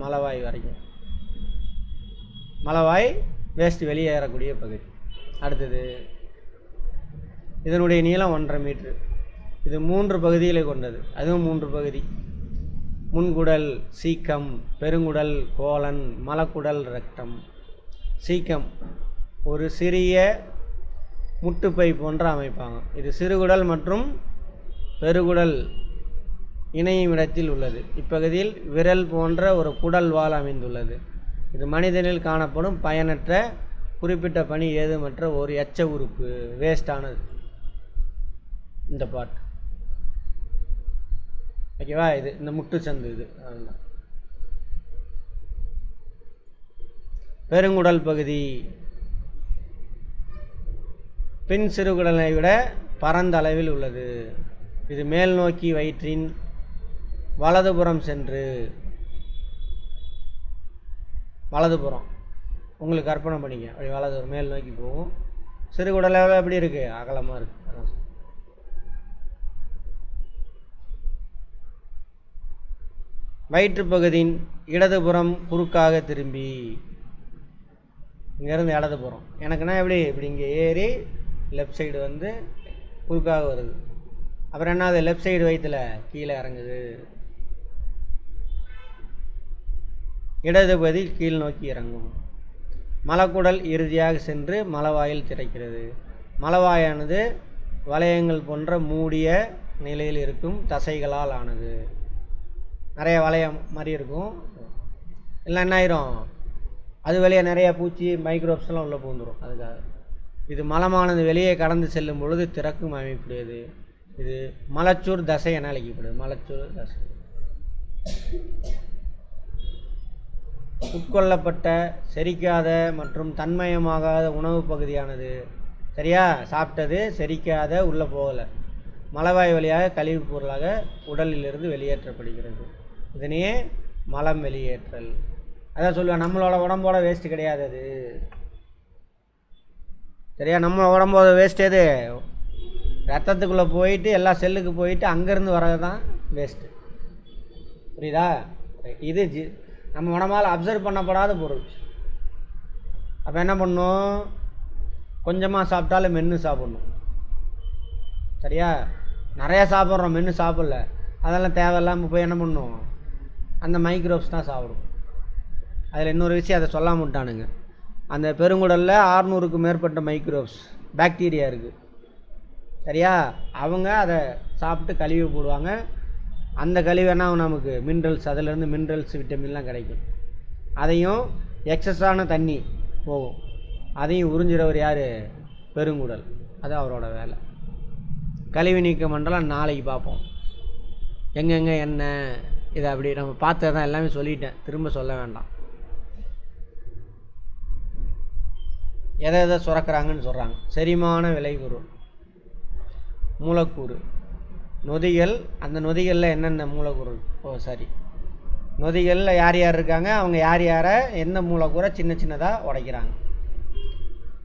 மலவாய் வரைக்கும். மலவாய் வேஸ்ட் வெளியேறக்கூடிய பகுதி. அடுத்தது இதனுடைய நீளம் 1.5 மீட்ரு. இது 3 பகுதிகளை கொண்டது. அதுவும் 3 பகுதி. முன்குடல், சீக்கம், பெருங்குடல், கோலன், மலக்குடல், ரெக்டம். சீக்கம் ஒரு சிறிய முட்டுப்பை போன்ற அமைப்பாங்க. இது சிறுகுடல் மற்றும் பெருகுடல் இணையும் இடத்தில் உள்ளது. இப்பகுதியில் விரல் போன்ற ஒரு குடல் வால் அமைந்துள்ளது. இது மனிதனில் காணப்படும் பயனற்ற குறிப்பிட்ட பணி ஏதுமற்ற ஒரு எச்ச உறுப்பு, வேஸ்டானது இந்த பார்ட். ஓகேவா? இது இந்த முட்டு சந்து. இது அதுதான் பெருங்குடல் பகுதி. பின் சிறுகுடலை விட பரந்த அளவில் உள்ளது. இது மேல் நோக்கி வயிற்றின் வலதுபுறம் சென்று, வலதுபுறம் உங்களுக்கு கற்பனை பண்ணிக்க, அப்படி வலதுபுறம் மேல் நோக்கி போகும். சிறுகுடலை எப்படி இருக்குது? அகலமாக இருக்குது. வயிற்றுப்பகுதியின் இடதுபுறம் குறுக்காக திரும்பி, இங்கேருந்து இடதுபுறம் எனக்குன்னா இப்படி இங்கே ஏறி லெஃப்ட் சைடு வந்து குறுக்காக வருது. அப்புறம் என்ன, அது லெஃப்ட் சைடு வயிற்றில் கீழே இறங்குது. இடது பகுதி கீழ் நோக்கி இறங்கும். மலக்குடல் இறுதியாக சென்று மலவாயில் திறக்கிறது. மலவாயானது வளையங்கள் போன்ற மூடிய நிலையில் இருக்கும் தசைகளால் ஆனது. நிறைய வளையம் மாதிரி இருக்கும். இல்லை என்ன ஆயிரும், அது வெளியே நிறையா பூச்சி மைக்ரோப்ஸ்லாம் உள்ளே பூந்துடும். அதுக்காக இது மலமானது வெளியே கடந்து செல்லும் பொழுது திறக்கும் அமைப்புடையது. இது மலச்சூர் தசை என அழைக்கப்படுது. மலச்சூர் தசை உட்கொள்ளப்பட்ட செரிக்காத மற்றும் தன்மயமாகாத உணவு பகுதியானது. சரியா? சாப்பிட்டது செரிக்காத உள்ளே போகலை, மலவாய் வழியாக கழிவுப் பொருளாக உடலிலிருந்து வெளியேற்றப்படுகிறது. இதனையே மலம் வெளியேற்றல். அதான் சொல்லுவேன், நம்மளோட உடம்போட வேஸ்ட்டு கிடையாது அது. சரியா? நம்ம உடம்போட வேஸ்ட் எது? ரத்தத்துக்குள்ளே போயிட்டு எல்லா செல்லுக்கு போயிட்டு அங்கேருந்து வர்றது தான் வேஸ்ட்டு. புரியுதா? இது நம்ம உடம்பால் அப்சர்வ் பண்ணப்படாத பொருள். அப்போ என்ன பண்ணணும்? கொஞ்சமாக சாப்பிட்டாலும் மென்று சாப்பிட்ணும். சரியா? நிறையா சாப்பிட்றோம், மென்று சாப்பிடல, அதெல்லாம் தேவையில்லாமல் போய் என்ன பண்ணணும்? அந்த மைக்ரோப்ஸ் தான் சாப்பிடும். அதில் இன்னொரு விஷயம் அதை சொல்லாம விட்டானுங்க. அந்த பெருங்குடலில் 600க்கும் மேற்பட்ட மைக்ரோப்ஸ் பாக்டீரியா இருக்குது. சரியா? அவங்க அதை சாப்பிட்டு கழுவி போடுவாங்க. அந்த கழிவு என்ன ஆகும்? நமக்கு மினரல்ஸ், அதிலேருந்து மினரல்ஸ், விட்டமின்லாம் கிடைக்கும். அதையும் எக்ஸஸான தண்ணி போகும், அதையும் உறிஞ்சிறவர் யார்? பெருங்குடல். அது அவரோட வேலை. கழிவு நீக்க மண்டலம் நாளைக்கு பார்ப்போம். எங்கெங்கே என்ன இதை அப்படி நம்ம பார்த்து தான் எல்லாமே சொல்லிட்டேன், திரும்ப சொல்ல வேண்டாம். எதை எதை சுரக்கிறாங்கன்னு சொல்கிறாங்க. செரிமான விளைபொருள், மூலக்கூறு, நொதிகள். அந்த நொதிகளில் என்னென்ன மூலக்கூறு? நொதிகளில் யார் யார் இருக்காங்க, அவங்க யார் யாரை எந்த மூலக்கூறை சின்ன சின்னதாக உடைக்கிறாங்க.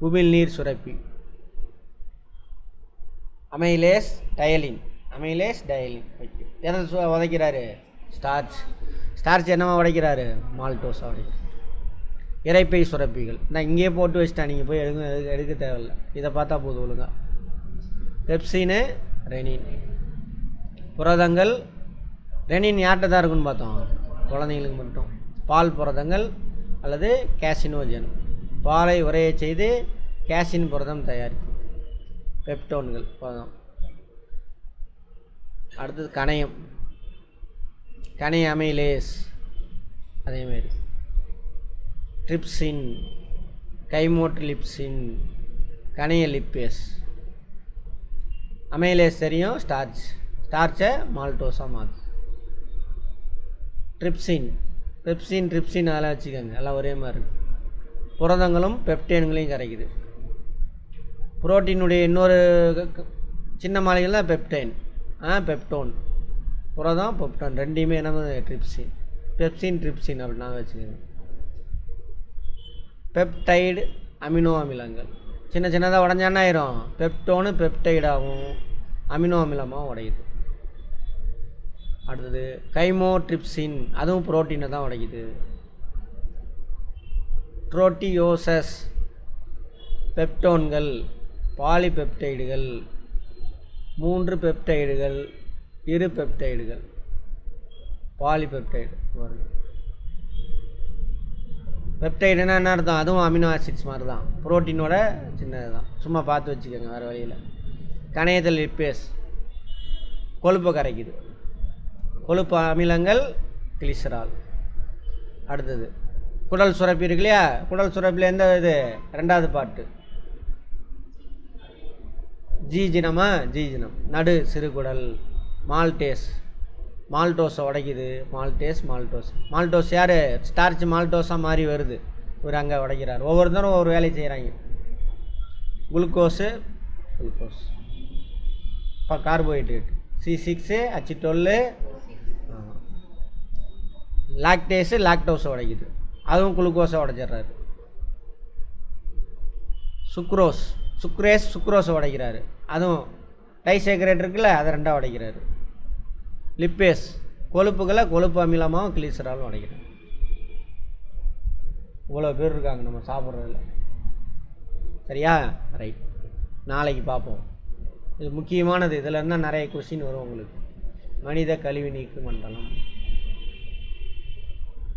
உமிழ்நீர் சுரப்பி, அமைலேஸ் டயலின். எதை உதைக்கிறாரு? ஸ்டார்ச் என்னவா உடைக்கிறாரு? மால்டோஸாக உடைக்கிறார். இரைப்பை சுரப்பிகள் நான் இங்கேயே போட்டு வச்சுட்டேன், நீங்கள் போய் எடுக்க தேவையில்லை, இதை பார்த்தா போதும் ஒழுங்கா. பெப்சினு, ரெனின். புரதங்கள். ரெனின் யார்கிட்ட தான் இருக்குன்னு பார்த்தோம்? குழந்தைங்களுக்கு மட்டும். பால் புரதங்கள் அல்லது கேசினோஜன், பாலை உரைய செய்து கேசின் புரதம் தயாரிக்கும். பெப்டோன்கள் புரதம். அடுத்தது கணையம், கணைய அமைலேஸ், அதேமாரி ட்ரிப்சின், கைமோட்ரிலிப்சின், கணைய லிப்பேஸ். அமைலேஸ் தெரியும், ஸ்டார்ச்சை மால்டோஸாக மாற்று. பெப்சின், ட்ரிப்சின் அதெல்லாம் வச்சுக்கோங்க, எல்லாம் ஒரே மாதிரி இருக்குது. புரதங்களும் பெப்டேன்களையும் கரைக்குது. புரோட்டீனுடைய இன்னொரு சின்ன மாளிகள் தான் பெப்டோன். புரதம், பெப்டோன் ரெண்டையுமே என்ன? ட்ரிப்சின் அப்படின்னா வச்சுக்கோங்க. பெப்டைடு, அமினோ அமிலங்கள். சின்ன சின்னதாக உடஞ்சான ஆயிரும், பெப்டோனு பெப்டைடாகவும் அமினோ அமிலமாக உடையுது. அடுத்தது கைமோட்ரிப்சின், அதுவும் புரோட்டீனை தான் உடைக்குது. புரோட்டியோசஸ், பெப்டோன்கள், பாலிபெப்டைடுகள், 3 பெப்டைடுகள், 2 பெப்டைடுகள், பாலிபெப்டைடு வருது. பெப்டைடுன்னா என்ன அர்த்தம்? அதுவும் அமினோ ஆசிட்ஸ் மாதிரி தான், புரோட்டீனோட சின்னது தான், சும்மா பார்த்து வச்சுக்கோங்க வேறு வழியில். கணையத்தில் லிப்பேஸ், கொழுப்பை கரைக்குது. கொழுப்பு அமிலங்கள், கிளிசரால். அடுத்தது குடல் சுரப்பி இருக்கு இல்லையா? குடல் சுரப்பில் எந்த இது? 2வது பாட்டு ஜீஜினம், நடு சிறுகுடல். மால்டோஸை உடைக்குது. மால்டோஸ் யார்? ஸ்டார்ச் மால்டோஸாக மாறி வருது, ஒரு அங்கே உடைக்கிறார். ஒவ்வொருத்தரும் ஒவ்வொரு வேலையை செய்கிறாங்க. குளுக்கோஸ், இப்போ கார்போஹைட்ரேட், C6 H12. லாக்டோஸை உடைக்குது, அதுவும் குளுக்கோஸை உடைச்சிட்றாரு. சுக்ரோஸை உடைக்கிறாரு, அதுவும் டைசேக்கரேட் இருக்குல்ல, அதை 2ஆக உடைக்கிறாரு. லிப்பேஸ், கொழுப்புகளை கொழுப்பு அமிலமாகவும் கிளிசராலும் உடைக்கிறாரு. இவ்வளோ பேர் இருக்காங்க நம்ம சாப்பிட்றதில்ல. சரியா? ரைட், நாளைக்கு பார்ப்போம். இது முக்கியமானது, இதில் இருந்தால் நிறைய கொஸ்டின் வரும் உங்களுக்கு. மனித கழிவு நீக்கு மண்டலம்.